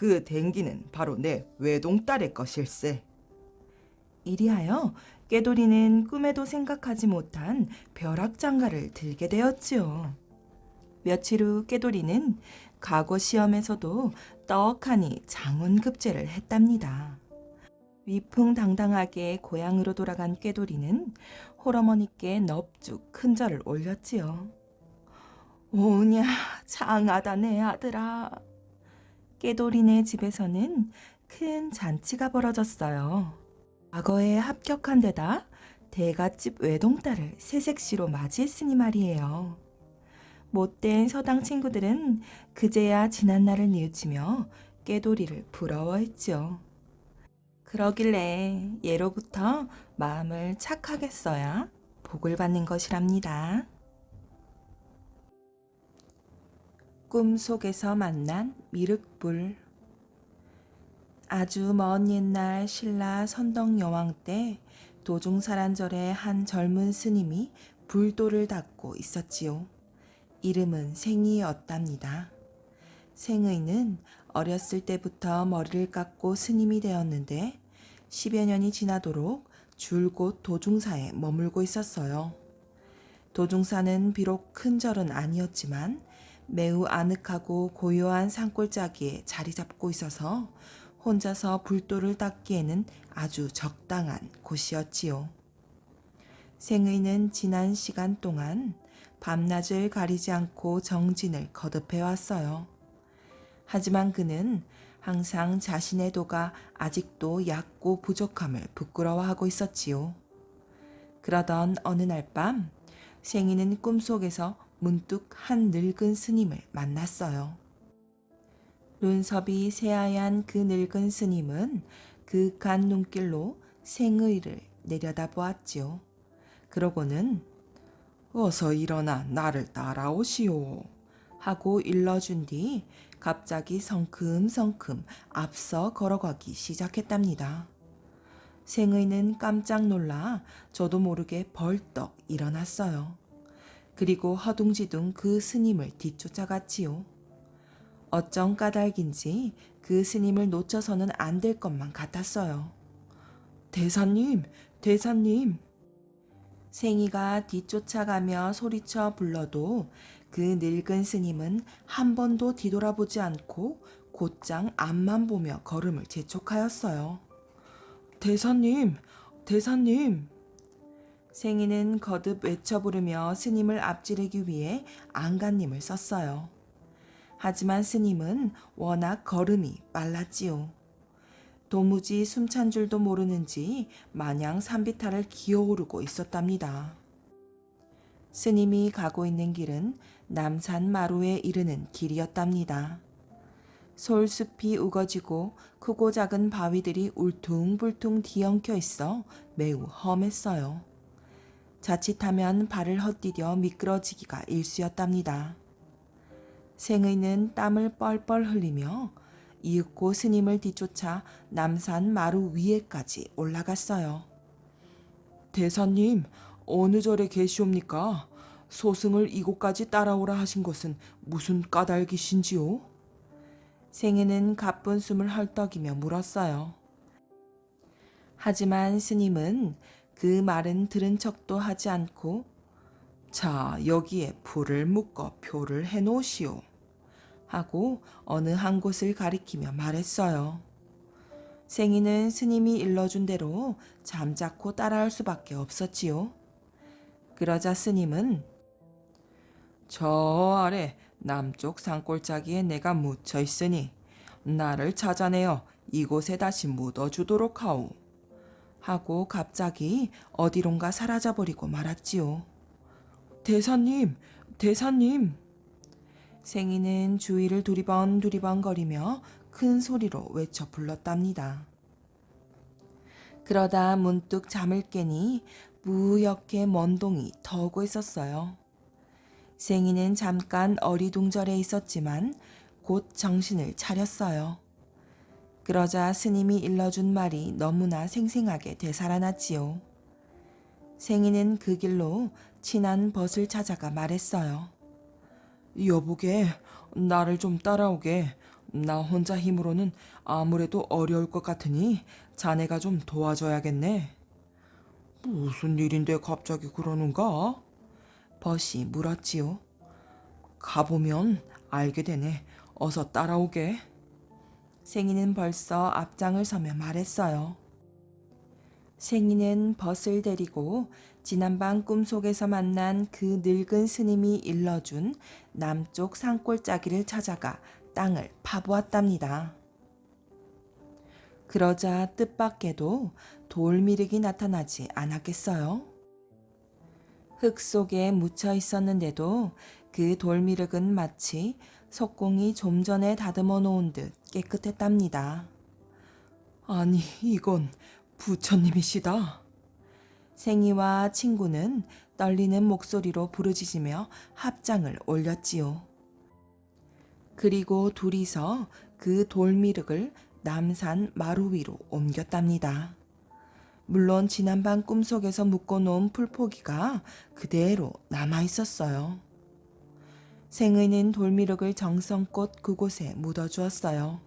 [SPEAKER 1] 그 댕기는 바로 내 외동딸의 것일세. 이리하여 꾀돌이는 꿈에도 생각하지 못한 벼락장가를 들게 되었지요. 며칠 후 꾀돌이는 과거 시험에서도 떡하니 장원급제를 했답니다. 위풍당당하게 고향으로 돌아간 꾀돌이는 홀어머니께 넙죽 큰 절을 올렸지요. 오냐 장하다 내 아들아. 꾀돌이네 집에서는 큰 잔치가 벌어졌어요. 과거에 합격한 데다 대갓집 외동딸을 새색시로 맞이했으니 말이에요. 못된 서당 친구들은 그제야 지난 날을 뉘우치며 꾀돌이를 부러워했죠. 그러길래 예로부터 마음을 착하게 써야 복을 받는 것이랍니다. 꿈속에서 만난 미륵불. 아주 먼 옛날 신라 선덕여왕 때 도중사란절에 한 젊은 스님이 불도를 닦고 있었지요. 이름은 생이였답니다. 생의는 어렸을 때부터 머리를 깎고 스님이 되었는데 10여 년이 지나도록 줄곧 도중사에 머물고 있었어요. 도중사는 비록 큰 절은 아니었지만 매우 아늑하고 고요한 산골짜기에 자리 잡고 있어서 혼자서 불도를 닦기에는 아주 적당한 곳이었지요. 생의는 지난 시간 동안 밤낮을 가리지 않고 정진을 거듭해 왔어요. 하지만 그는 항상 자신의 도가 아직도 얕고 부족함을 부끄러워하고 있었지요. 그러던 어느 날 밤 생이는 꿈속에서 문득 한 늙은 스님을 만났어요. 눈썹이 새하얀 그 늙은 스님은 그윽한 눈길로 생의를 내려다보았지요. 그러고는 어서 일어나 나를 따라오시오 하고 일러준 뒤 갑자기 성큼성큼 앞서 걸어가기 시작했답니다. 생의는 깜짝 놀라 저도 모르게 벌떡 일어났어요. 그리고 허둥지둥 그 스님을 뒤쫓아갔지요. 어쩐 까닭인지 그 스님을 놓쳐서는 안 될 것만 같았어요. 대사님, 대사님. 생이가 뒤쫓아가며 소리쳐 불러도 그 늙은 스님은 한 번도 뒤돌아보지 않고 곧장 앞만 보며 걸음을 재촉하였어요. 대사님, 대사님. 생이는 거듭 외쳐 부르며 스님을 앞지르기 위해 안간힘을 썼어요. 하지만 스님은 워낙 걸음이 빨랐지요. 도무지 숨찬 줄도 모르는지 마냥 산비탈을 기어오르고 있었답니다. 스님이 가고 있는 길은 남산 마루에 이르는 길이었답니다. 솔숲이 우거지고 크고 작은 바위들이 울퉁불퉁 뒤엉켜 있어 매우 험했어요. 자칫하면 발을 헛디뎌 미끄러지기가 일쑤였답니다. 생의는 땀을 뻘뻘 흘리며 이윽고 스님을 뒤쫓아 남산 마루 위에까지 올라갔어요. 대사님, 어느 절에 계시옵니까? 소승을 이곳까지 따라오라 하신 것은 무슨 까닭이신지요? 생이는 가쁜 숨을 헐떡이며 물었어요. 하지만 스님은 그 말은 들은 척도 하지 않고 자, 여기에 불을 묶어 표를 해놓으시오 하고 어느 한 곳을 가리키며 말했어요. 생이는 스님이 일러준 대로 잠자코 따라할 수밖에 없었지요. 그러자 스님은 저 아래 남쪽 산골짜기에 내가 묻혀 있으니 나를 찾아내어 이곳에 다시 묻어주도록 하오 하고 갑자기 어디론가 사라져버리고 말았지요. 대사님, 대사님. 생이는 주위를 두리번 거리며 큰 소리로 외쳐 불렀답니다. 그러다 문득 잠을 깨니 무역해 먼동이 터오고 있었어요. 생이는 잠깐 어리둥절해 있었지만 곧 정신을 차렸어요. 그러자 스님이 일러준 말이 너무나 생생하게 되살아났지요. 생이는 그 길로 친한 벗을 찾아가 말했어요. 여보게, 나를 좀 따라오게. 나 혼자 힘으로는 아무래도 어려울 것 같으니 자네가 좀 도와줘야겠네. 무슨 일인데 갑자기 그러는가? 벗이 물었지요. 가보면 알게 되네. 어서 따라오게. 생이는 벌써 앞장을 서며 말했어요. 생이는 벗을 데리고 지난밤 꿈속에서 만난 그 늙은 스님이 일러준 남쪽 산골짜기를 찾아가 땅을 파보았답니다. 그러자 뜻밖에도 돌미륵이 나타나지 않았겠어요? 흙 속에 묻혀 있었는데도 그 돌미륵은 마치 석공이 좀 전에 다듬어 놓은 듯 깨끗했답니다. 아니, 이건 부처님이시다. 생이와 친구는 떨리는 목소리로 부르짖으며 합장을 올렸지요. 그리고 둘이서 그 돌미륵을 남산 마루 위로 옮겼답니다. 물론 지난밤 꿈속에서 묶어놓은 풀포기가 그대로 남아있었어요. 생의는 돌미륵을 정성껏 그곳에 묻어주었어요.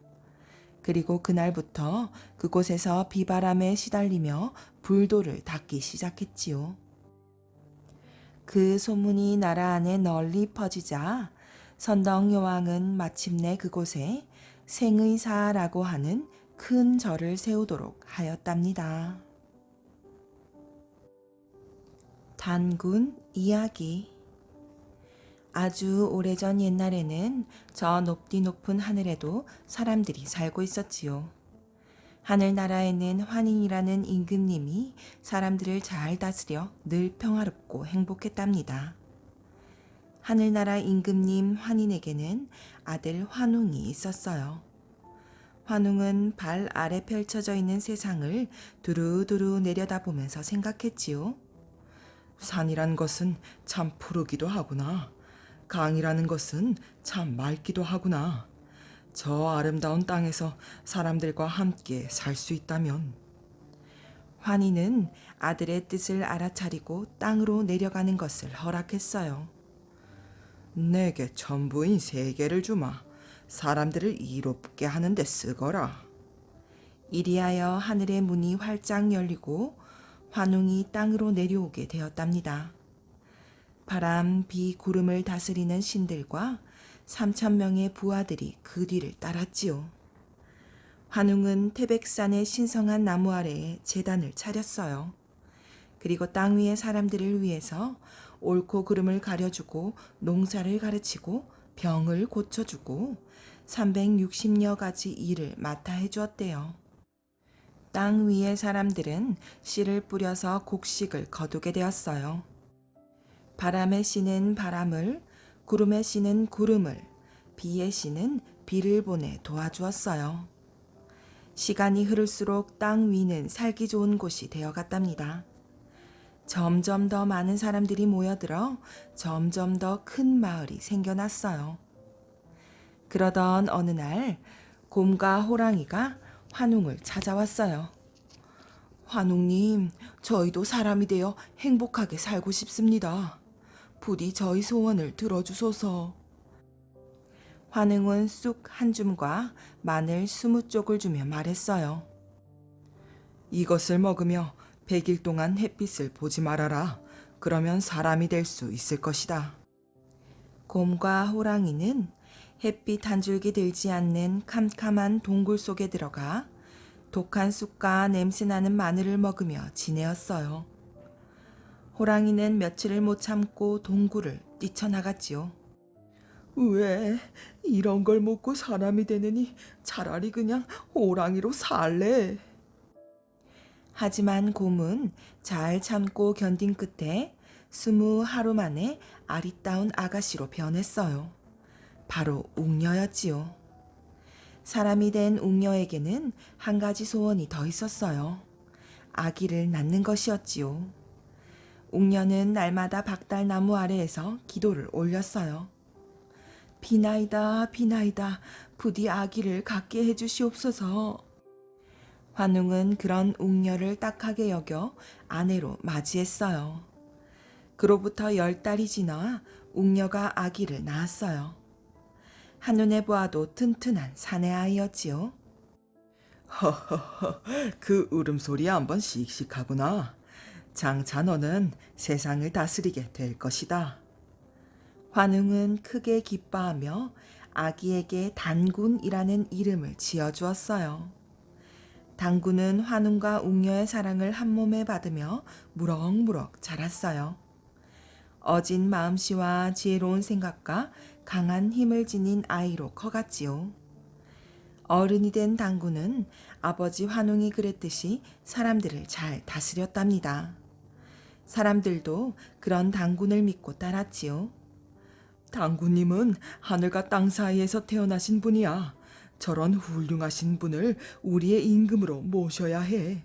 [SPEAKER 1] 그리고 그날부터 그곳에서 비바람에 시달리며 불도를 닦기 시작했지요. 그 소문이 나라 안에 널리 퍼지자 선덕여왕은 마침내 그곳에 생의사라고 하는 큰 절을 세우도록 하였답니다. 단군 이야기. 아주 오래전 옛날에는 저 높디 높은 하늘에도 사람들이 살고 있었지요. 하늘나라에는 환인이라는 임금님이 사람들을 잘 다스려 늘 평화롭고 행복했답니다. 하늘나라 임금님 환인에게는 아들 환웅이 있었어요. 환웅은 발 아래 펼쳐져 있는 세상을 두루두루 내려다보면서 생각했지요. 산이란 것은 참 푸르기도 하구나. 강이라는 것은 참 맑기도 하구나. 저 아름다운 땅에서 사람들과 함께 살 수 있다면. 환희는 아들의 뜻을 알아차리고 땅으로 내려가는 것을 허락했어요. 내게 전부인 세계를 주마. 사람들을 이롭게 하는 데 쓰거라. 이리하여 하늘의 문이 활짝 열리고 환웅이 땅으로 내려오게 되었답니다. 바람, 비, 구름을 다스리는 신들과 3,000명의 부하들이 그 뒤를 따랐지요. 환웅은 태백산의 신성한 나무 아래에 제단을 차렸어요. 그리고 땅 위의 사람들을 위해서 옳고 그름을 가려주고 농사를 가르치고 병을 고쳐주고 360여 가지 일을 맡아 해주었대요. 땅 위의 사람들은 씨를 뿌려서 곡식을 거두게 되었어요. 바람에 씨는 바람을, 구름에 씨는 구름을, 비에 씨는 비를 보내 도와주었어요. 시간이 흐를수록 땅 위는 살기 좋은 곳이 되어갔답니다. 점점 더 많은 사람들이 모여들어 점점 더 큰 마을이 생겨났어요. 그러던 어느 날 곰과 호랑이가 환웅을 찾아왔어요. 환웅님, 저희도 사람이 되어 행복하게 살고 싶습니다. 부디 저희 소원을 들어주소서. 환웅은 쑥 한 줌과 마늘 20쪽을 주며 말했어요. 이것을 먹으며 100일 동안 햇빛을 보지 말아라. 그러면 사람이 될 수 있을 것이다. 곰과 호랑이는 햇빛 한 줄기 들지 않는 캄캄한 동굴 속에 들어가 독한 쑥과 냄새나는 마늘을 먹으며 지내었어요. 호랑이는 며칠을 못 참고 동굴을 뛰쳐나갔지요. 왜 이런 걸 먹고 사람이 되느니 차라리 그냥 호랑이로 살래. 하지만 곰은 잘 참고 견딘 끝에 20하루 만에 아리따운 아가씨로 변했어요. 바로 웅녀였지요. 사람이 된 웅녀에게는 한 가지 소원이 더 있었어요. 아기를 낳는 것이었지요. 웅녀는 날마다 박달나무 아래에서 기도를 올렸어요. 비나이다, 비나이다, 부디 아기를 갖게 해주시옵소서. 환웅은 그런 웅녀를 딱하게 여겨 아내로 맞이했어요. 그로부터 10달이 지나 웅녀가 아기를 낳았어요. 한눈에 보아도 튼튼한 사내 아이였지요. 허허허, 그 울음소리 한번 씩씩하구나. 장차 너는 세상을 다스리게 될 것이다. 환웅은 크게 기뻐하며 아기에게 단군이라는 이름을 지어주었어요. 단군은 환웅과 웅녀의 사랑을 한 몸에 받으며 무럭무럭 자랐어요. 어진 마음씨와 지혜로운 생각과 강한 힘을 지닌 아이로 커갔지요. 어른이 된 단군은 아버지 환웅이 그랬듯이 사람들을 잘 다스렸답니다. 사람들도 그런 단군을 믿고 따랐지요. 단군님은 하늘과 땅 사이에서 태어나신 분이야. 저런 훌륭하신 분을 우리의 임금으로 모셔야 해.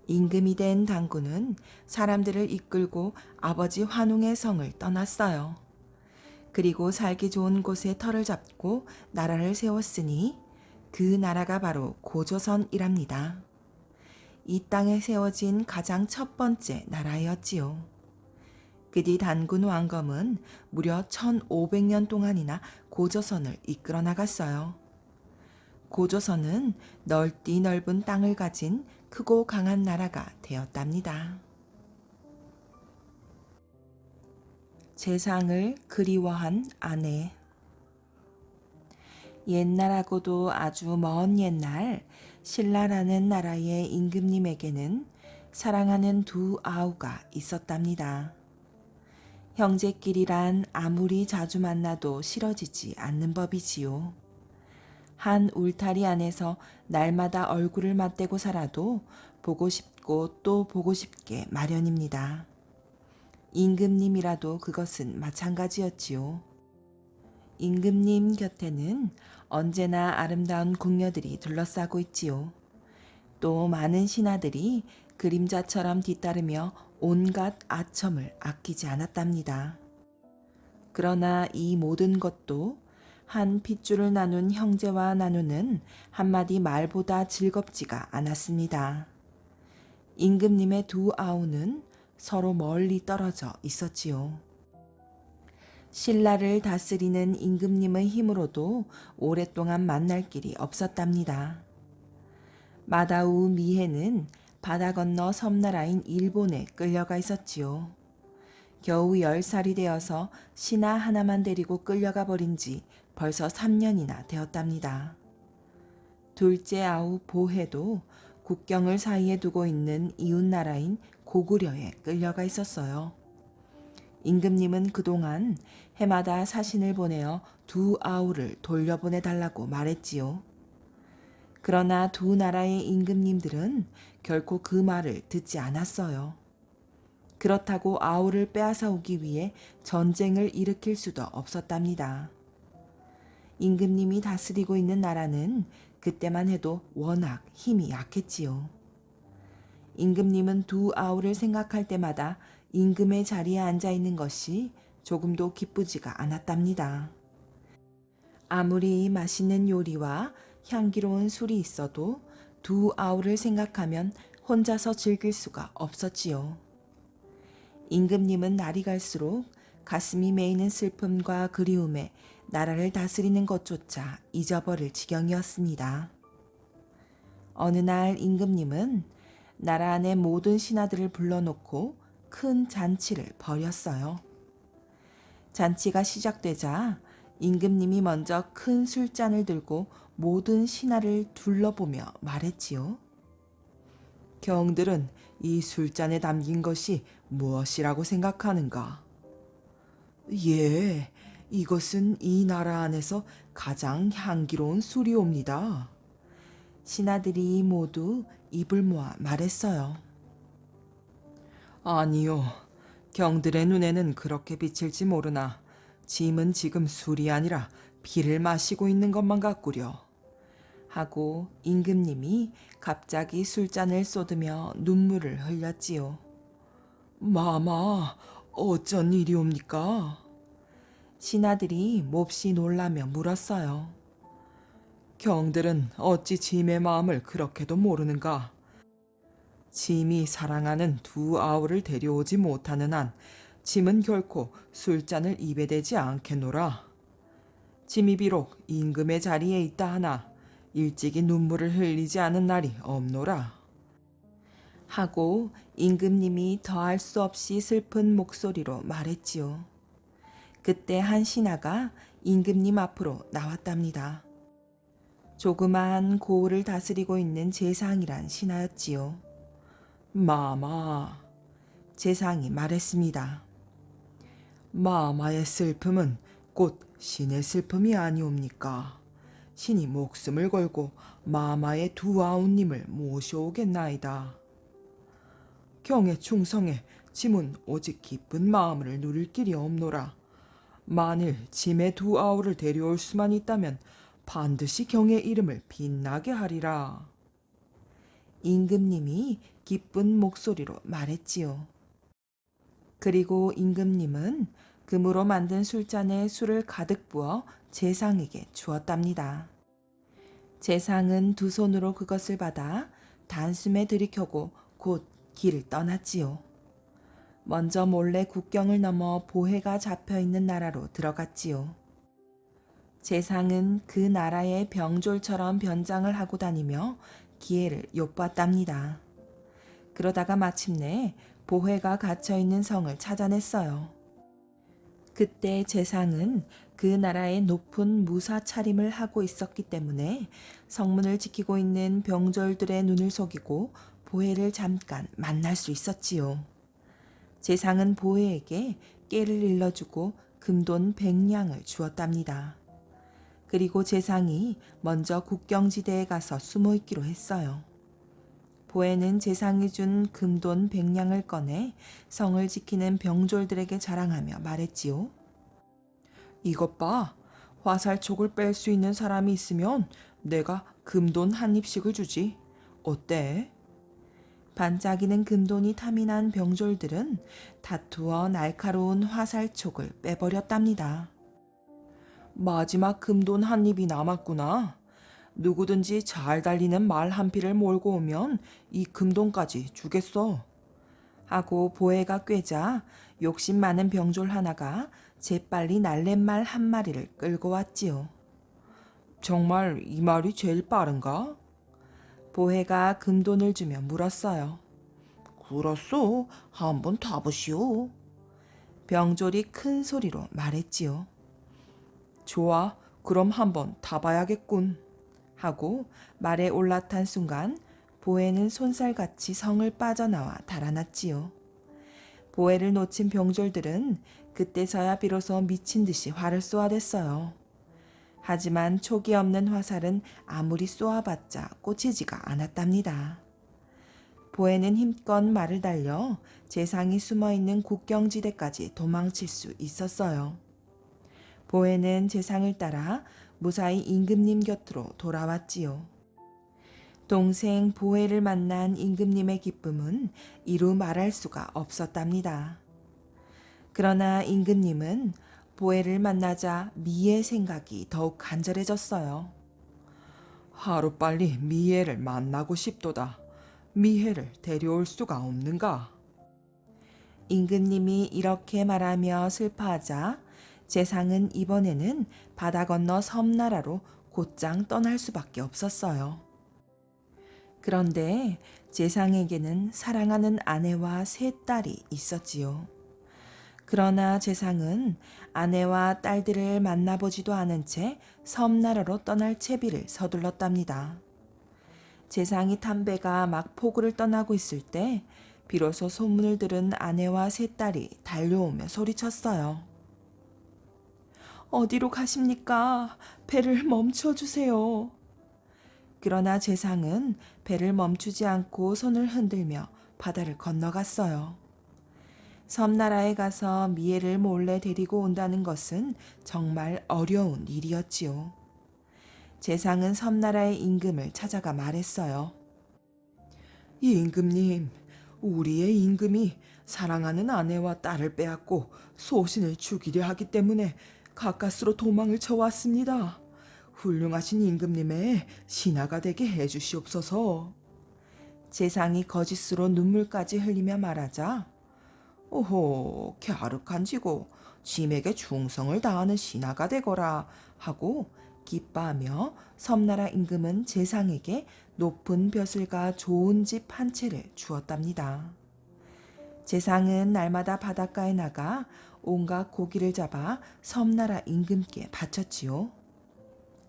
[SPEAKER 1] 임금이 된 단군은 사람들을 이끌고 아버지 환웅의 성을 떠났어요. 그리고 살기 좋은 곳에 터를 잡고 나라를 세웠으니 그 나라가 바로 고조선이랍니다. 이 땅에 세워진 가장 첫 번째 나라였지요. 그 뒤 단군 왕검은 무려 1500년 동안이나 고조선을 이끌어 나갔어요. 고조선은 넓디 넓은 땅을 가진 크고 강한 나라가 되었답니다. 세상을 그리워한 아내. 옛날하고도 아주 먼 옛날 신라라는 나라의 임금님에게는 사랑하는 두 아우가 있었답니다. 형제끼리란 아무리 자주 만나도 싫어지지 않는 법이지요. 한 울타리 안에서 날마다 얼굴을 맞대고 살아도 보고 싶고 또 보고 싶게 마련입니다. 임금님이라도 그것은 마찬가지였지요. 임금님 곁에는 언제나 아름다운 궁녀들이 둘러싸고 있지요. 또 많은 신하들이 그림자처럼 뒤따르며 온갖 아첨을 아끼지 않았답니다. 그러나 이 모든 것도 한 핏줄을 나눈 형제와 나누는 한마디 말보다 즐겁지가 않았습니다. 임금님의 두 아우는 서로 멀리 떨어져 있었지요. 신라를 다스리는 임금님의 힘으로도 오랫동안 만날 길이 없었답니다. 마다우 미해는 바다 건너 섬나라인 일본에 끌려가 있었지요. 겨우 10살이 되어서 신하 하나만 데리고 끌려가 버린 지 벌써 3년이나 되었답니다. 둘째 아우 보해도 국경을 사이에 두고 있는 이웃 나라인 고구려에 끌려가 있었어요. 임금님은 그동안 해마다 사신을 보내어 두 아우를 돌려보내달라고 말했지요. 그러나 두 나라의 임금님들은 결코 그 말을 듣지 않았어요. 그렇다고 아우를 빼앗아 오기 위해 전쟁을 일으킬 수도 없었답니다. 임금님이 다스리고 있는 나라는 그때만 해도 워낙 힘이 약했지요. 임금님은 두 아우를 생각할 때마다 임금의 자리에 앉아 있는 것이 조금도 기쁘지가 않았답니다. 아무리 맛있는 요리와 향기로운 술이 있어도 두 아우를 생각하면 혼자서 즐길 수가 없었지요. 임금님은 날이 갈수록 가슴이 메이는 슬픔과 그리움에 나라를 다스리는 것조차 잊어버릴 지경이었습니다. 어느 날 임금님은 나라 안의 모든 신하들을 불러놓고 큰 잔치를 벌였어요. 잔치가 시작되자 임금님이 먼저 큰 술잔을 들고 모든 신하를 둘러보며 말했지요. 경들은 이 술잔에 담긴 것이 무엇이라고 생각하는가? 예, 이것은 이 나라 안에서 가장 향기로운 술이옵니다. 신하들이 모두 입을 모아 말했어요. 아니요, 경들의 눈에는 그렇게 비칠지 모르나 짐은 지금 술이 아니라 피를 마시고 있는 것만 같구려. 하고 임금님이 갑자기 술잔을 쏟으며 눈물을 흘렸지요. 마마, 어쩐 일이옵니까? 신하들이 몹시 놀라며 물었어요. 경들은 어찌 짐의 마음을 그렇게도 모르는가? 짐이 사랑하는 두 아우를 데려오지 못하는 한 짐은 결코 술잔을 입에 대지 않겠노라. 짐이 비록 임금의 자리에 있다 하나 일찍이 눈물을 흘리지 않은 날이 없노라. 하고 임금님이 더할 수 없이 슬픈 목소리로 말했지요. 그때 한 신하가 임금님 앞으로 나왔답니다. 조그마한 고을을 다스리고 있는 재상이란 신하였지요. 마마, 재상이 말했습니다. 마마의 슬픔은 곧 신의 슬픔이 아니옵니까? 신이 목숨을 걸고 마마의 두 아우님을 모셔오겠나이다. 경에 충성해 짐은 오직 기쁜 마음을 누릴 길이 없노라. 만일 짐의 두 아우를 데려올 수만 있다면 반드시 경의 이름을 빛나게 하리라. 임금님이 기쁜 목소리로 말했지요. 그리고 임금님은 금으로 만든 술잔에 술을 가득 부어 재상에게 주었답니다. 재상은 두 손으로 그것을 받아 단숨에 들이켜고 곧 길을 떠났지요. 먼저 몰래 국경을 넘어 보혜가 잡혀있는 나라로 들어갔지요. 재상은 그 나라의 병졸처럼 변장을 하고 다니며 기회를 엿보았답니다. 그러다가 마침내 보혜가 갇혀있는 성을 찾아냈어요. 그때 재상은 그 나라의 높은 무사 차림을 하고 있었기 때문에 성문을 지키고 있는 병졸들의 눈을 속이고 보혜를 잠깐 만날 수 있었지요. 재상은 보혜에게 깨를 일러주고 금돈 100냥을 주었답니다. 그리고 재상이 먼저 국경지대에 가서 숨어 있기로 했어요. 보혜는 재상이 준 금돈 100냥을 꺼내 성을 지키는 병졸들에게 자랑하며 말했지요. 이것 봐. 화살촉을 뺄 수 있는 사람이 있으면 내가 금돈 한 입씩을 주지. 어때? 반짝이는 금돈이 탐이 난 병졸들은 다투어 날카로운 화살촉을 빼버렸답니다. 마지막 금돈 한 입이 남았구나. 누구든지 잘 달리는 말 한 피를 몰고 오면 이 금돈까지 주겠어. 하고 보혜가 꿰자 욕심 많은 병졸 하나가 재빨리 날랜말 한 마리를 끌고 왔지요. 정말 이 말이 제일 빠른가? 보혜가 금돈을 주며 물었어요. 그렇소. 한번 타보시오. 병졸이 큰 소리로 말했지요. 좋아, 그럼 한번 타봐야겠군. 하고 말에 올라탄 순간 보혜는 손살같이 성을 빠져나와 달아났지요. 보혜를 놓친 병졸들은 그때서야 비로소 미친 듯이 활을 쏘아댔어요. 하지만 촉이 없는 화살은 아무리 쏘아봤자 꽂히지가 않았답니다. 보혜는 힘껏 말을 달려 재상이 숨어있는 국경지대까지 도망칠 수 있었어요. 보혜는 재상을 따라 무사히 임금님 곁으로 돌아왔지요. 동생 보혜를 만난 임금님의 기쁨은 이루 말할 수가 없었답니다. 그러나 임금님은 보혜를 만나자 미의 생각이 더욱 간절해졌어요. 하루빨리 미혜를 만나고 싶도다. 미혜를 데려올 수가 없는가? 임금님이 이렇게 말하며 슬퍼하자 재상은 이번에는 바다 건너 섬나라로 곧장 떠날 수밖에 없었어요. 그런데 재상에게는 사랑하는 아내와 세 딸이 있었지요. 그러나 재상은 아내와 딸들을 만나보지도 않은 채 섬나라로 떠날 채비를 서둘렀답니다. 재상이 탄 배가 막 포구를 떠나고 있을 때 비로소 소문을 들은 아내와 세 딸이 달려오며 소리쳤어요. 어디로 가십니까? 배를 멈춰주세요. 그러나 재상은 배를 멈추지 않고 손을 흔들며 바다를 건너갔어요. 섬나라에 가서 미혜를 몰래 데리고 온다는 것은 정말 어려운 일이었지요. 재상은 섬나라의 임금을 찾아가 말했어요. 임금님, 우리의 임금이 사랑하는 아내와 딸을 빼앗고 소신을 죽이려 하기 때문에 가까스로 도망을 쳐왔습니다. 훌륭하신 임금님의 신하가 되게 해주시옵소서. 재상이 거짓으로 눈물까지 흘리며 말하자, 오호, 갸륵한지고 짐에게 충성을 다하는 신하가 되거라 하고 기뻐하며 섬나라 임금은 재상에게 높은 벼슬과 좋은 집 한 채를 주었답니다. 재상은 날마다 바닷가에 나가 온갖 고기를 잡아 섬나라 임금께 바쳤지요.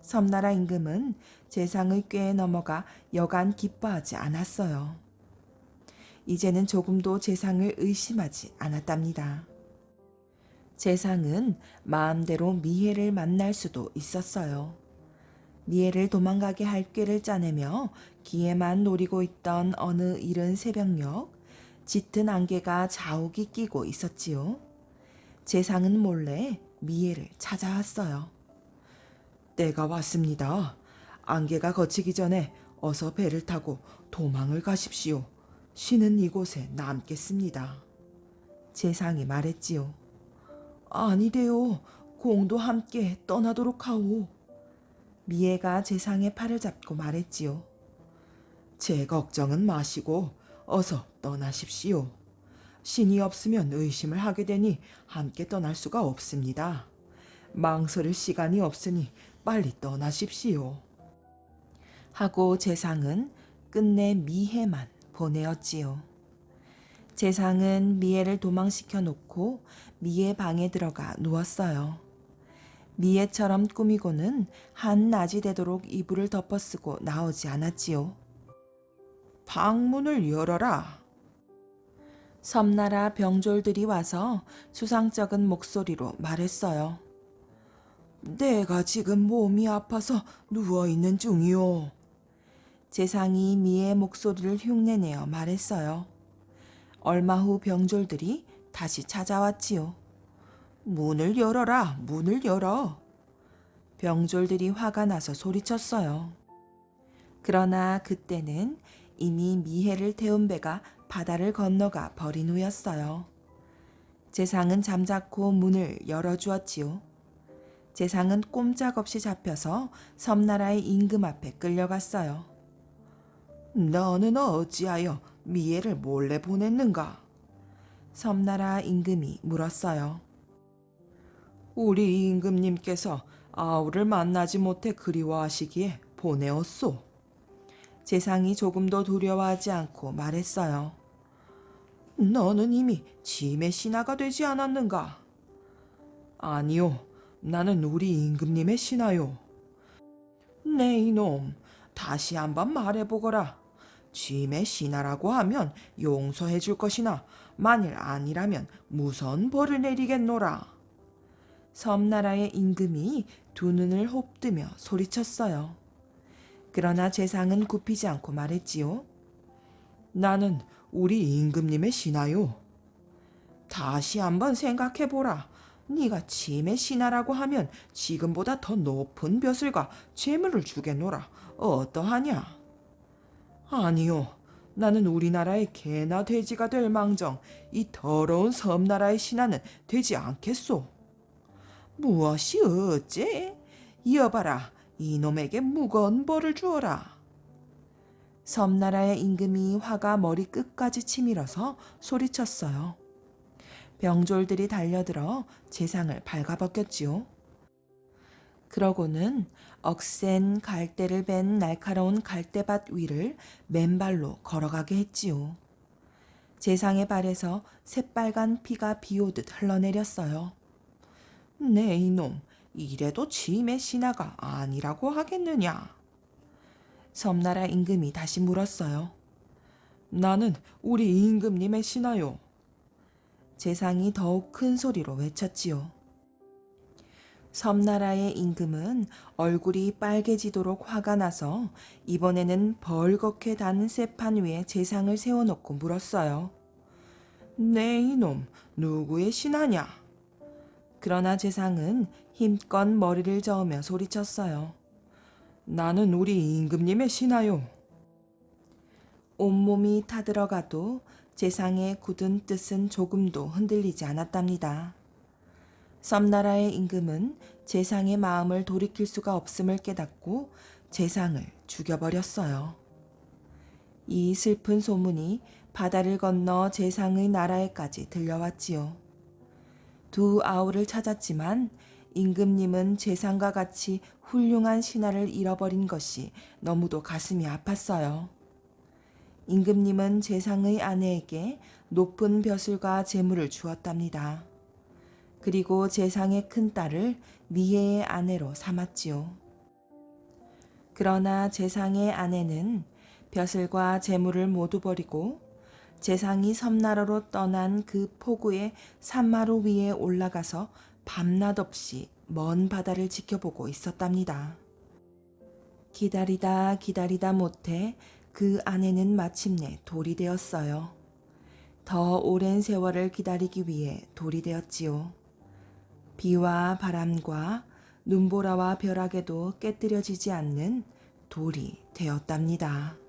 [SPEAKER 1] 섬나라 임금은 재상의 꾀에 넘어가 여간 기뻐하지 않았어요. 이제는 조금도 재상을 의심하지 않았답니다. 재상은 마음대로 미혜를 만날 수도 있었어요. 미혜를 도망가게 할 꾀를 짜내며 기회만 노리고 있던 어느 이른 새벽녘 짙은 안개가 자욱이 끼고 있었지요. 재상은 몰래 미혜를 찾아왔어요. 때가 왔습니다. 안개가 걷히기 전에 어서 배를 타고 도망을 가십시오. 신은 이곳에 남겠습니다. 재상이 말했지요. 아니되요. 공도 함께 떠나도록 하오. 미애가 재상의 팔을 잡고 말했지요. 제 걱정은 마시고 어서 떠나십시오. 신이 없으면 의심을 하게 되니 함께 떠날 수가 없습니다. 망설일 시간이 없으니 빨리 떠나십시오. 하고 재상은 끝내 미혜만 보내었지요. 재상은 미혜를 도망시켜 놓고 미혜 방에 들어가 누웠어요. 미혜처럼 꾸미고는 한낮이 되도록 이불을 덮어쓰고 나오지 않았지요. 방문을 열어라. 섬나라 병졸들이 와서 수상쩍은 목소리로 말했어요. 내가 지금 몸이 아파서 누워있는 중이오. 재상이 미의 목소리를 흉내내어 말했어요. 얼마 후 병졸들이 다시 찾아왔지요. 문을 열어라, 문을 열어. 병졸들이 화가 나서 소리쳤어요. 그러나 그때는 이미 미혜를 태운 배가 바다를 건너가 버린 후였어요. 재상은 잠자코 문을 열어주었지요. 재상은 꼼짝없이 잡혀서 섬나라의 임금 앞에 끌려갔어요. 너는 어찌하여 미혜를 몰래 보냈는가? 섬나라 임금이 물었어요. 우리 임금님께서 아우를 만나지 못해 그리워하시기에 보내었소. 재상이 조금도 두려워하지 않고 말했어요. 너는 이미 짐의 신하가 되지 않았는가? 아니요, 나는 우리 임금님의 신하요. 네 이놈, 다시 한번 말해보거라. 짐의 신하라고 하면 용서해 줄 것이나 만일 아니라면 무서운 벌을 내리겠노라. 섬나라의 임금이 두 눈을 홉뜨며 소리쳤어요. 그러나 재상은 굽히지 않고 말했지요. 나는 우리 임금님의 신하요. 다시 한번 생각해보라. 네가 짐의 신하라고 하면 지금보다 더 높은 벼슬과 재물을 주겠노라. 어떠하냐? 아니요. 나는 우리나라의 개나 돼지가 될 망정 이 더러운 섬나라의 신하는 되지 않겠소. 무엇이 어째? 이어봐라. 이놈에게 무거운 벌을 주어라. 섬나라의 임금이 화가 머리 끝까지 치밀어서 소리쳤어요. 병졸들이 달려들어 재상을 발가벗겼지요. 그러고는 억센 갈대를 벤 날카로운 갈대밭 위를 맨발로 걸어가게 했지요. 재상의 발에서 새빨간 피가 비오듯 흘러내렸어요. 네 이놈, 이래도 짐의 신하가 아니라고 하겠느냐? 섬나라 임금이 다시 물었어요. 나는 우리 임금님의 신하요. 재상이 더욱 큰 소리로 외쳤지요. 섬나라의 임금은 얼굴이 빨개지도록 화가 나서 이번에는 벌겋게 단 쇠판 위에 재상을 세워놓고 물었어요. 네 이놈, 누구의 신하냐? 그러나 재상은 힘껏 머리를 저으며 소리쳤어요. 나는 우리 임금님의 신하요. 온몸이 타들어가도 재상의 굳은 뜻은 조금도 흔들리지 않았답니다. 섬나라의 임금은 재상의 마음을 돌이킬 수가 없음을 깨닫고 재상을 죽여버렸어요. 이 슬픈 소문이 바다를 건너 재상의 나라에까지 들려왔지요. 두 아우를 찾았지만 임금님은 재상과 같이 훌륭한 신하를 잃어버린 것이 너무도 가슴이 아팠어요. 임금님은 재상의 아내에게 높은 벼슬과 재물을 주었답니다. 그리고 재상의 큰딸을 미해의 아내로 삼았지요. 그러나 재상의 아내는 벼슬과 재물을 모두 버리고 재상이 섬나라로 떠난 그 포구의 산마루 위에 올라가서 밤낮 없이 먼 바다를 지켜보고 있었답니다. 기다리다 기다리다 못해 그 아내는 마침내 돌이 되었어요. 더 오랜 세월을 기다리기 위해 돌이 되었지요. 비와 바람과 눈보라와 벼락에도 깨뜨려지지 않는 돌이 되었답니다.